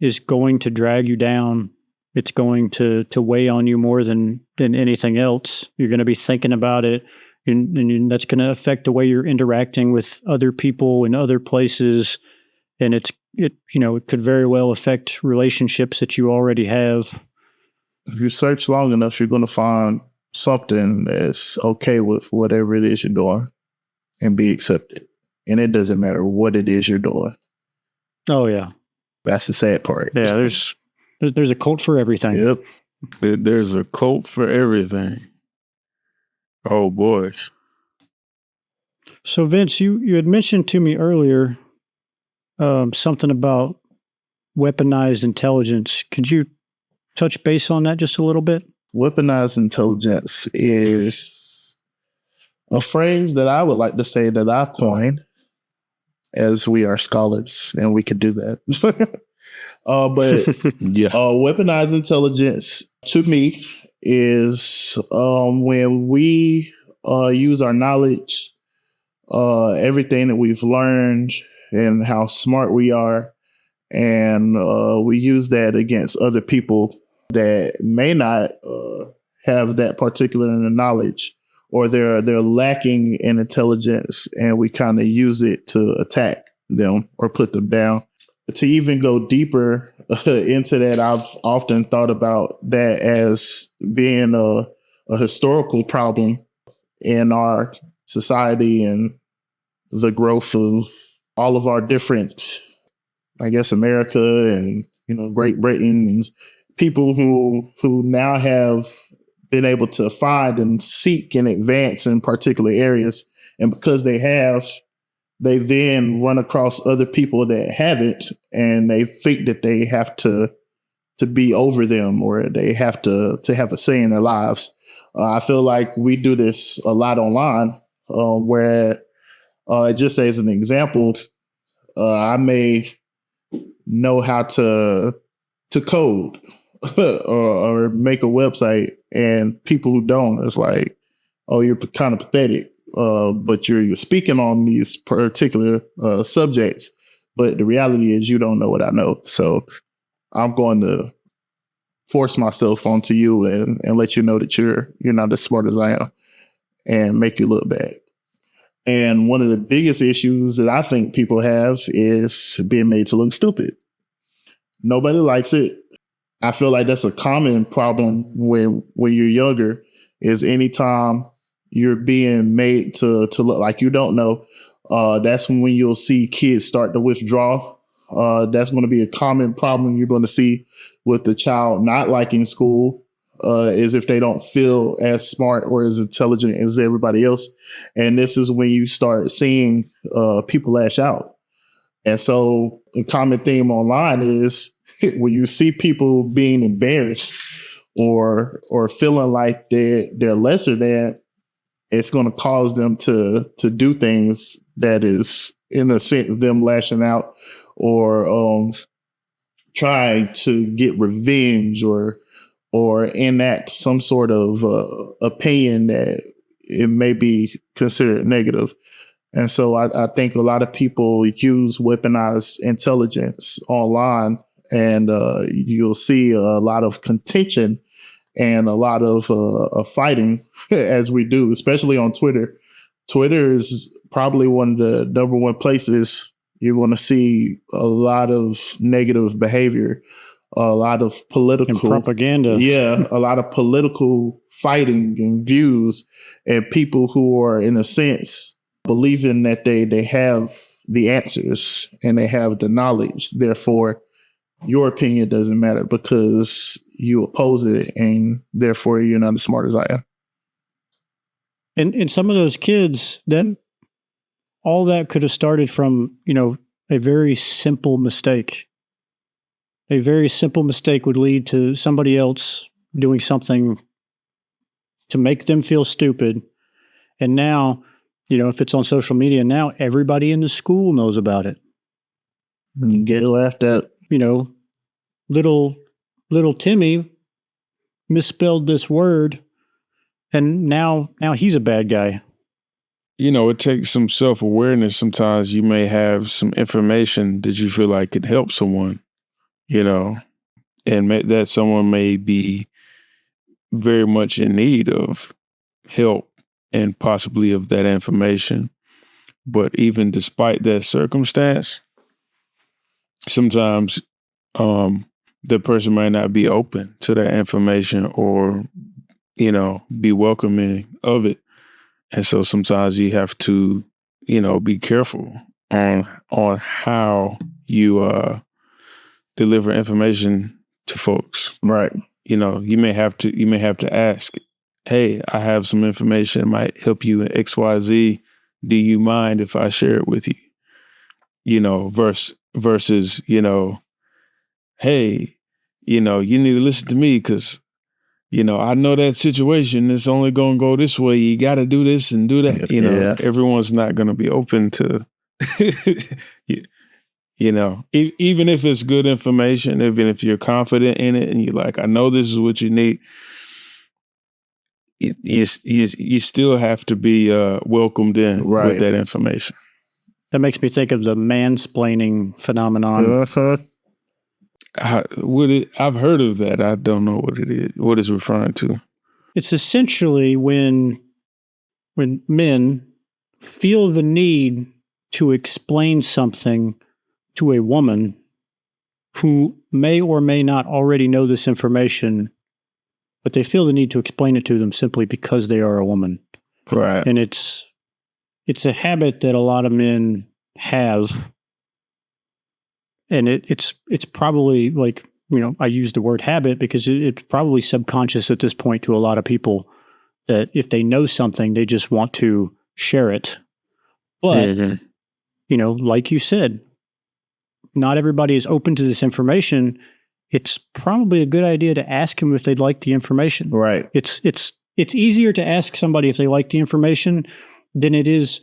is going to drag you down. It's going to weigh on you more than anything else. You're going to be thinking about it, and that's going to affect the way you're interacting with other people in other places. And it could very well affect relationships that you already have. If you search long enough, you're going to find something that's okay with whatever it is you're doing and be accepted. And it doesn't matter what it is you're doing. Oh yeah, that's the sad part. Yeah, there's a cult for everything. Yep, there's a cult for everything. Oh boy. So Vince, you had mentioned to me earlier something about weaponized intelligence. Could you touch base on that just a little bit? Weaponized intelligence is a phrase that I would like to say that I coined, as we are scholars and we could do that. But yeah, weaponized intelligence to me is when we use our knowledge, everything that we've learned and how smart we are, and we use that against other people that may not have that particular knowledge, or they're lacking in intelligence, and we kind of use it to attack them or put them down. To even go deeper into that, I've often thought about that as being a historical problem in our society and the growth of all of our different, I guess, America and, Great Britain, and people who now have been able to find and seek and advance in particular areas. And because they then run across other people that haven't, and they think that they have to be over them, or they have to have a say in their lives. I feel like we do this a lot online, where just as an example, I may know how to code or make a website, and people who don't, it's like, oh, you're kind of pathetic, but you're speaking on these particular subjects. But the reality is you don't know what I know. So I'm going to force myself onto you and let you know that you're not as smart as I am and make you look bad. And one of the biggest issues that I think people have is being made to look stupid. Nobody likes it. I feel like that's a common problem when you're younger, is anytime you're being made to look like you don't know, that's when you'll see kids start to withdraw. That's going to be a common problem you're going to see with the child not liking school, is if they don't feel as smart or as intelligent as everybody else. And this is when you start seeing people lash out. And so a common theme online is when you see people being embarrassed or feeling like they're lesser than, it's going to cause them to do things that is, in a sense, them lashing out or trying to get revenge or enact some sort of opinion that it may be considered negative. And so I think a lot of people use weaponized intelligence online, and you'll see a lot of contention and a lot of fighting as we do, especially on Twitter. Twitter is probably one of the number one places you're going to see a lot of negative behavior, a lot of political and propaganda. Yeah, a lot of political fighting and views, and people who are, in a sense, believing that they have the answers and they have the knowledge. Therefore, your opinion doesn't matter because you oppose it, and therefore you're not as smart as I am. And some of those kids, then all that could have started from, a very simple mistake. A very simple mistake would lead to somebody else doing something to make them feel stupid. And now, if it's on social media, now everybody in the school knows about it. And get laughed at. Little Timmy misspelled this word, and now he's a bad guy. It takes some self-awareness. Sometimes you may have some information that you feel like could help someone, and that someone may be very much in need of help and possibly of that information. But even despite that circumstance, sometimes the person might not be open to that information or, be welcoming of it. And so sometimes you have to, be careful on how you deliver information to folks. Right. You may have to ask, hey, I have some information that might help you in XYZ. Do you mind if I share it with you? Versus, hey, you need to listen to me because, I know that situation is only going to go this way. You got to do this and do that. Everyone's not going to be open to, even if it's good information, even if you're confident in it and you're like, I know this is what you need. You still have to be welcomed in with that information. That makes me think of the mansplaining phenomenon. I've heard of that. I don't know what it is. What it's referring to? It's essentially when men feel the need to explain something to a woman who may or may not already know this information, but they feel the need to explain it to them simply because they are a woman. Right. And it's a habit that a lot of men have. And it's probably like, I use the word habit because it's probably subconscious at this point to a lot of people that if they know something, they just want to share it. But, like you said, not everybody is open to this information. It's probably a good idea to ask them if they'd like the information. Right. It's easier to ask somebody if they like the information than it is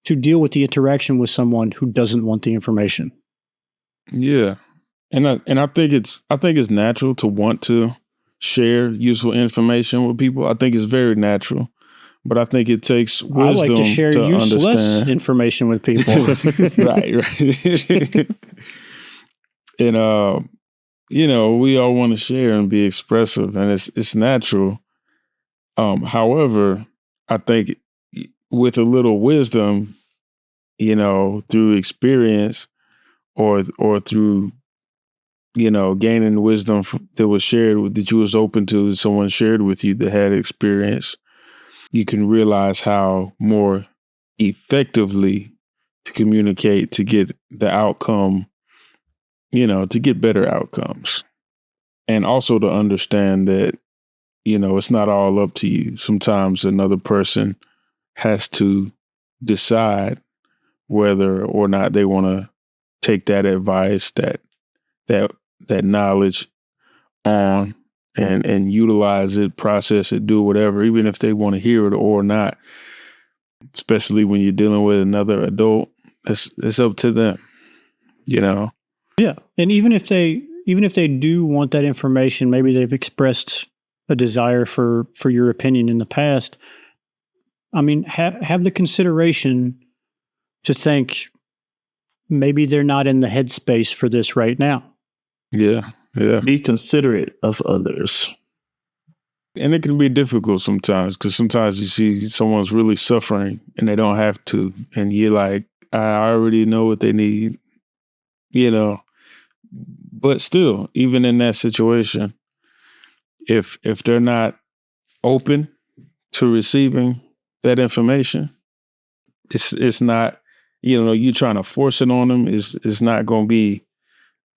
to deal with the interaction with someone who doesn't want the information. Yeah. And I think it's natural to want to share useful information with people. I think it's very natural. But I think it takes I wisdom like to share useless understand. information with people. Right. And we all want to share and be expressive, and it's natural. However, I think with a little wisdom, through experience or through gaining wisdom that was shared that you was open to, someone shared with you that had experience, you can realize how more effectively to communicate to get the outcome, to get better outcomes. And also to understand that, it's not all up to you. Sometimes another person has to decide whether or not they want to take that advice, that knowledge on and utilize it, process it, do whatever, even if they want to hear it or not. Especially when you're dealing with another adult, it's up to them, Yeah, and even if they do want that information, maybe they've expressed a desire for your opinion in the past. I mean, have the consideration to think maybe they're not in the headspace for this right now. Yeah. Be considerate of others. And it can be difficult sometimes because sometimes you see someone's really suffering and they don't have to. And you're like, I already know what they need, But still, even in that situation, if they're not open to receiving that information, it's not, you trying to force it on them is not going to be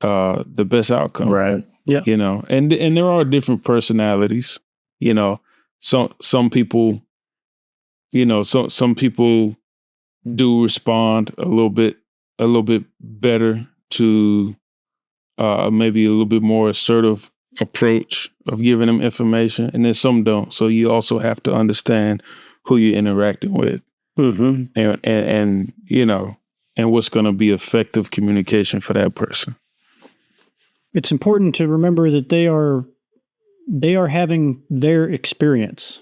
the best outcome. Right. Yeah. And there are different personalities. Some people, some people do respond a little bit better to maybe a little bit more assertive approach of giving them information, and then some don't. So you also have to understand who you're interacting with, and what's going to be effective communication for that person. It's important to remember that they are having their experience.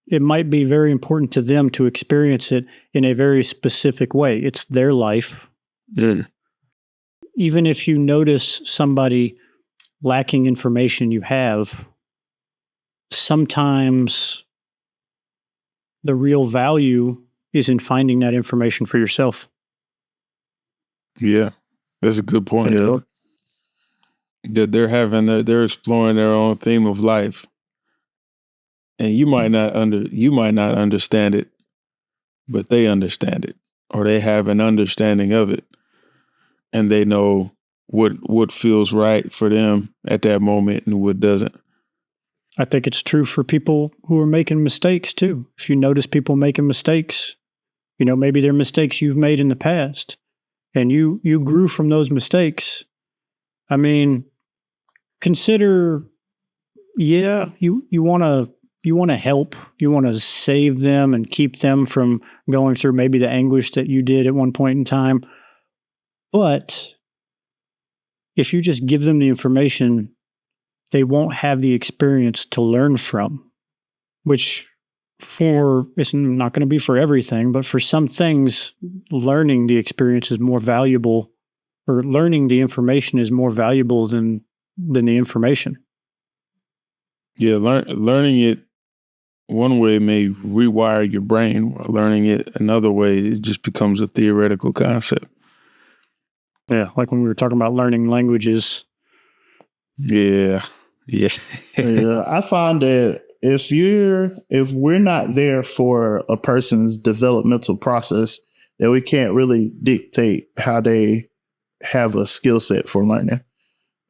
It might be very important to them to experience it in a very specific way. It's their life. Yeah. Even if you notice somebody lacking information you have, sometimes the real value is in finding that information for yourself. Yeah, that's a good point. Yeah. That they're exploring their own theme of life, and you might not understand it, but they understand it, or they have an understanding of it, and they know what feels right for them at that moment and what doesn't. I think it's true for people who are making mistakes too. If you notice people making mistakes, maybe they're mistakes you've made in the past, and you grew from those mistakes. I mean, consider, you want to help, you want to save them and keep them from going through maybe the anguish that you did at one point in time. But if you just give them the information, they won't have the experience to learn from, which it's not going to be for everything, but for some things, learning the experience is more valuable, or learning the information is more valuable than the information. Yeah, learning it one way may rewire your brain, while learning it another way, it just becomes a theoretical concept. Yeah, like when we were talking about learning languages. Yeah. Yeah, I find that if we're not there for a person's developmental process, then we can't really dictate how they have a skill set for learning.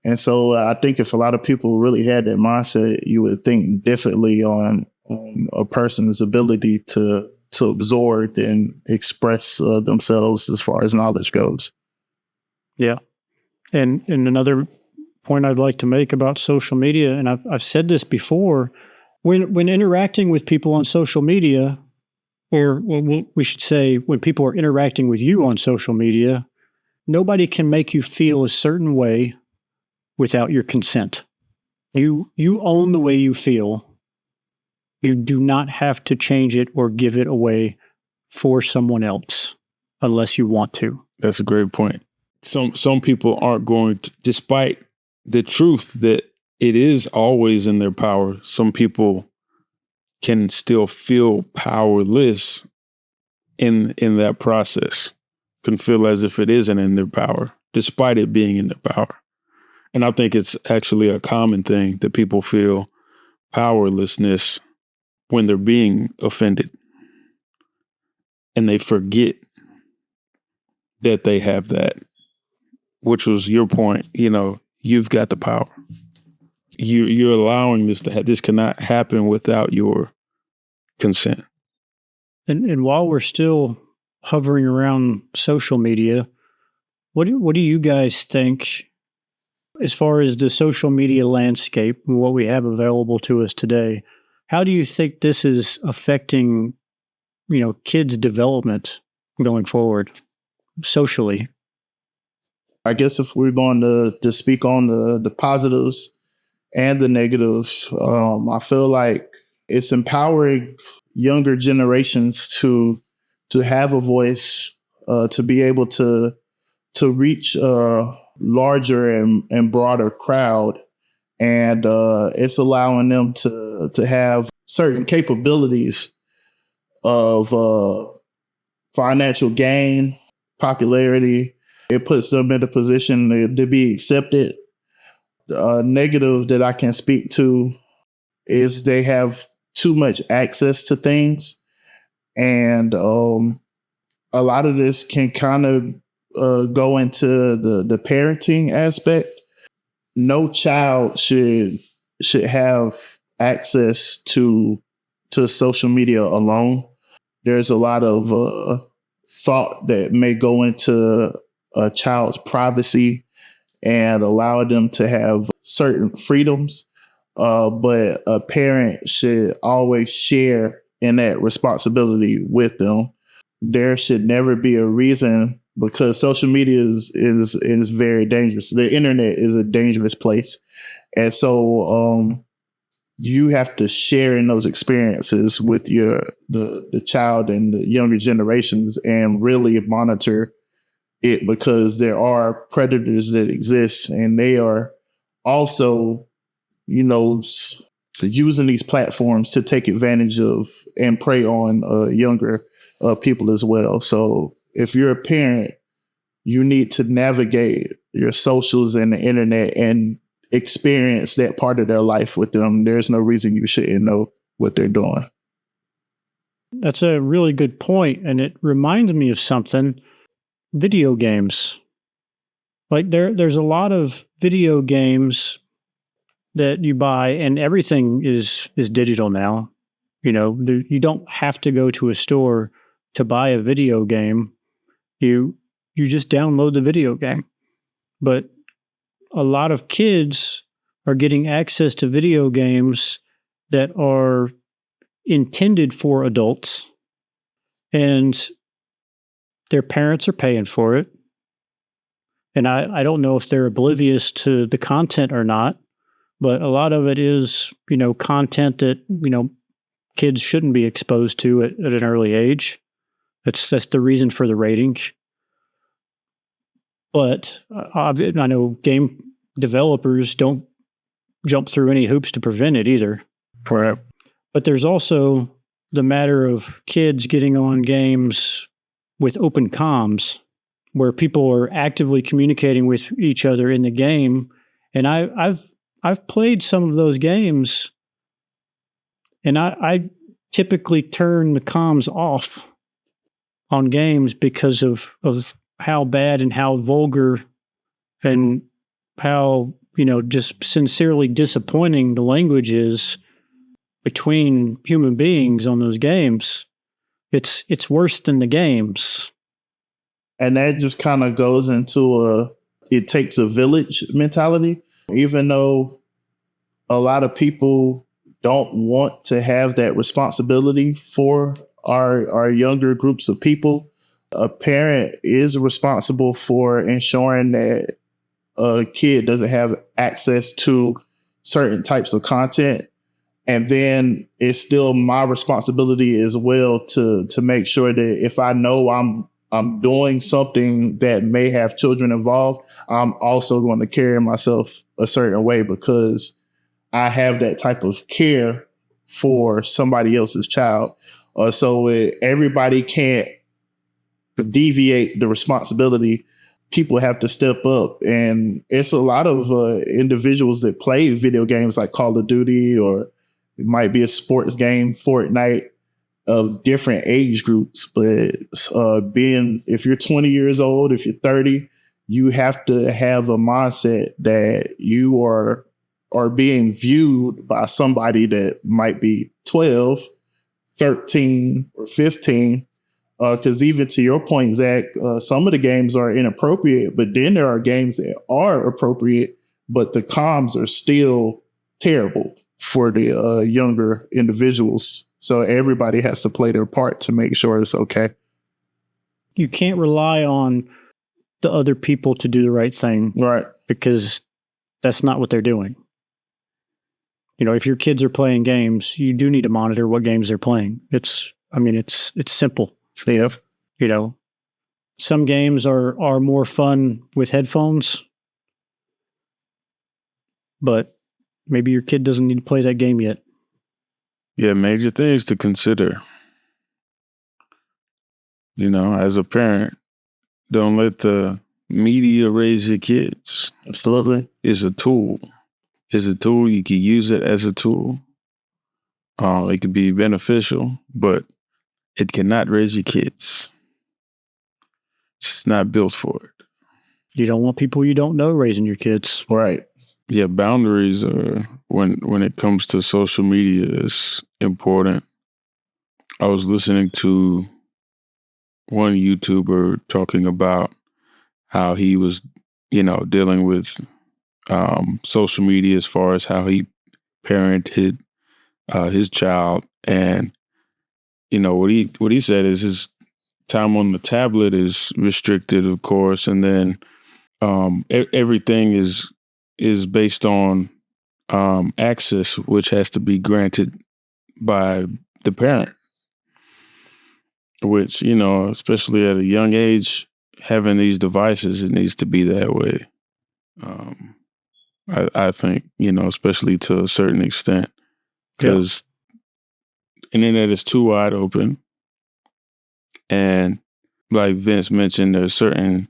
And so I think if a lot of people really had that mindset, you would think differently on a person's ability to absorb and express themselves as far as knowledge goes. Yeah. And another point I'd like to make about social media, and I've said this before, when interacting with people on social media, or we should say when people are interacting with you on social media, nobody can make you feel a certain way without your consent. You own the way you feel. You do not have to change it or give it away for someone else unless you want to. That's a great point. Some people aren't going to, despite the truth that it is always in their power, some people can still feel powerless in that process, can feel as if it isn't in their power, despite it being in their power. And I think it's actually a common thing that people feel powerlessness when they're being offended. And they forget that they have that, which was your point. You know, you've got the power. You're allowing this to happen. This cannot happen without your consent. And while we're still hovering around social media, what do you guys think as far as the social media landscape and what we have available to us today? How do you think this is affecting, kids' development going forward socially? I guess if we're going to speak on the positives and the negatives, I feel like it's empowering younger generations to have a voice, to be able to reach a larger and broader crowd, and it's allowing them to have certain capabilities of financial gain, popularity. It puts them in a position to be accepted. Negative that I can speak to is they have too much access to things. And a lot of this can kind of go into the parenting aspect. No child should have access to social media alone. There's a lot of thought that may go into a child's privacy and allow them to have certain freedoms. But a parent should always share in that responsibility with them. There should never be a reason, because social media is very dangerous. The internet is a dangerous place. And so you have to share in those experiences with the child and the younger generations and really monitor it, because there are predators that exist, and they are also, using these platforms to take advantage of and prey on younger people as well. So if you're a parent, you need to navigate your socials and the internet and experience that part of their life with them. There's no reason you shouldn't know what they're doing. That's a really good point, and it reminds me of something. Video games. Like there's a lot of video games that you buy, and everything is digital now. You don't have to go to a store to buy a video game. You just download the video game. But a lot of kids are getting access to video games that are intended for adults, and their parents are paying for it. And I don't know if they're oblivious to the content or not, but a lot of it is, content that, kids shouldn't be exposed to at an early age. That's the reason for the rating. But I know game developers don't jump through any hoops to prevent it either. Correct. But there's also the matter of kids getting on games with open comms, where people are actively communicating with each other in the game. And I've played some of those games, and I typically turn the comms off on games because of how bad and how vulgar and how, just sincerely disappointing the language is between human beings on those games. It's worse than the games. And that just kind of goes into it takes a village mentality. Even though a lot of people don't want to have that responsibility for our younger groups of people, a parent is responsible for ensuring that a kid doesn't have access to certain types of content. And then it's still my responsibility as well to make sure that if I know I'm doing something that may have children involved, I'm also going to carry myself a certain way because I have that type of care for somebody else's child. Everybody can't deviate the responsibility. People have to step up. And it's a lot of individuals that play video games like Call of Duty, or it might be a sports game, Fortnite, of different age groups. But if you're 20 years old, if you're 30, you have to have a mindset that you are being viewed by somebody that might be 12, 13, or 15. Because even to your point, Zach, some of the games are inappropriate, but then there are games that are appropriate, but the comms are still terrible for the younger individuals. So everybody has to play their part to make sure it's okay. You can't rely on the other people to do the right thing. Right. Because that's not what they're doing. If your kids are playing games, you do need to monitor what games they're playing. It's simple. Yeah. Some games are more fun with headphones, but maybe your kid doesn't need to play that game yet. Yeah, major things to consider. As a parent, don't let the media raise your kids. Absolutely. It's a tool. It's a tool. You can use it as a tool. It could be beneficial, but it cannot raise your kids. It's not built for it. You don't want people you don't know raising your kids. Right. Yeah, boundaries are, when it comes to social media, is important. I was listening to one YouTuber talking about how he was, dealing with social media as far as how he parented his child. And, what he said is his time on the tablet is restricted, of course. And then everything is based on access, which has to be granted by the parent, which, especially at a young age, having these devices, it needs to be that way. I think, especially to a certain extent, because internet is too wide open. And like Vince mentioned, there's certain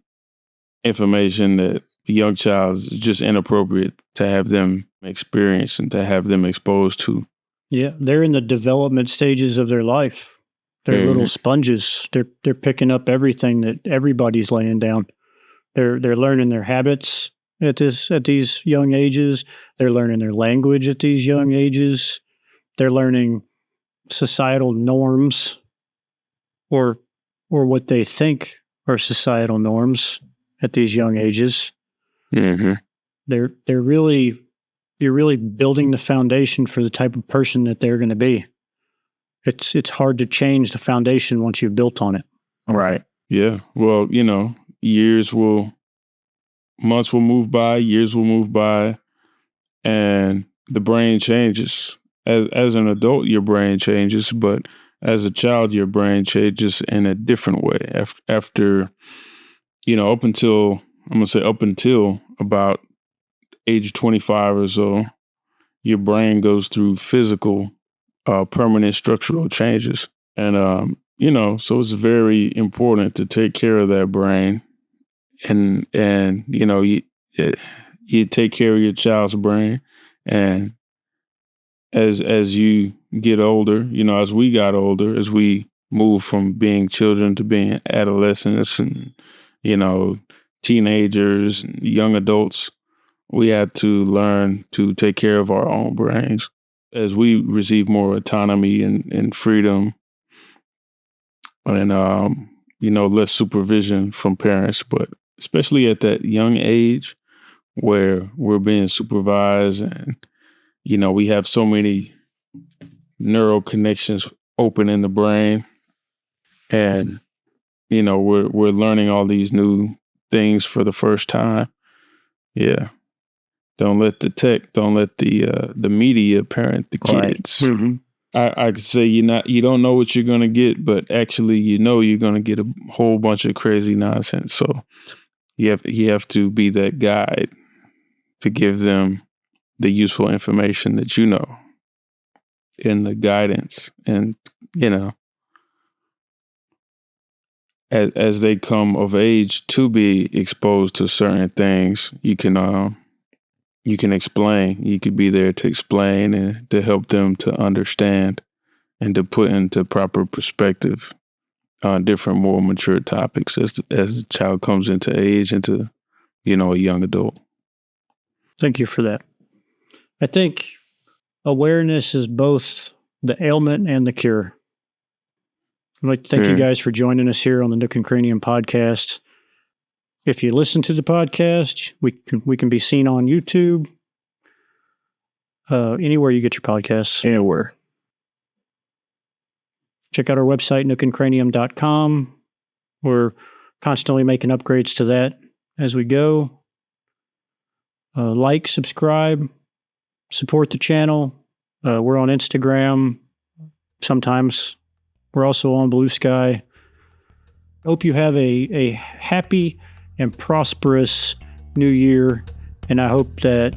information that a young child is just inappropriate to have them experience and to have them exposed to. Yeah, they're in the development stages of their life. They're little sponges. They're picking up everything that everybody's laying down. They're learning their habits at these young ages. They're learning their language at these young ages. They're learning societal norms, or what they think are societal norms at these young ages. Mm-hmm. You're really building the foundation for the type of person that they're going to be. It's hard to change the foundation once you've built on it. Right. Yeah. Well, months will move by, years will move by, and the brain changes. As an adult, your brain changes, but as a child, your brain changes in a different way. After, up until about age 25 or so, your brain goes through physical, permanent structural changes. And, so it's very important to take care of that brain. And you take care of your child's brain. And as you get older, as we got older, as we move from being children to being adolescents and, teenagers and young adults, we had to learn to take care of our own brains as we receive more autonomy and freedom and, less supervision from parents. But especially at that young age where we're being supervised and, we have so many neural connections open in the brain and, we're learning all these new things for the first time. Yeah. Don't let the tech, don't let the media parent the kids. Right. Mm-hmm. I could say you don't know what you're gonna get, but actually you're gonna get a whole bunch of crazy nonsense. So you have to be that guide to give them the useful information that you know, and the guidance, and as they come of age to be exposed to certain things, you can explain. You could be there to explain and to help them to understand and to put into proper perspective on different, more mature topics as the child comes into age, into a young adult. Thank you for that. I think awareness is both the ailment and the cure. I'd like to thank you guys for joining us here on the Nook and Cranium podcast. If you listen to the podcast, we can be seen on YouTube, anywhere you get your podcasts. Anywhere. Check out our website, nookandcranium.com. We're constantly making upgrades to that as we go. Like, subscribe, support the channel. We're on Instagram sometimes. We're also on Blue Sky. Hope you have a happy and prosperous new year. And I hope that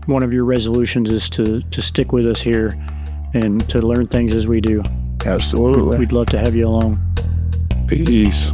one of your resolutions is to stick with us here and to learn things as we do. Absolutely. We'd love to have you along. Peace.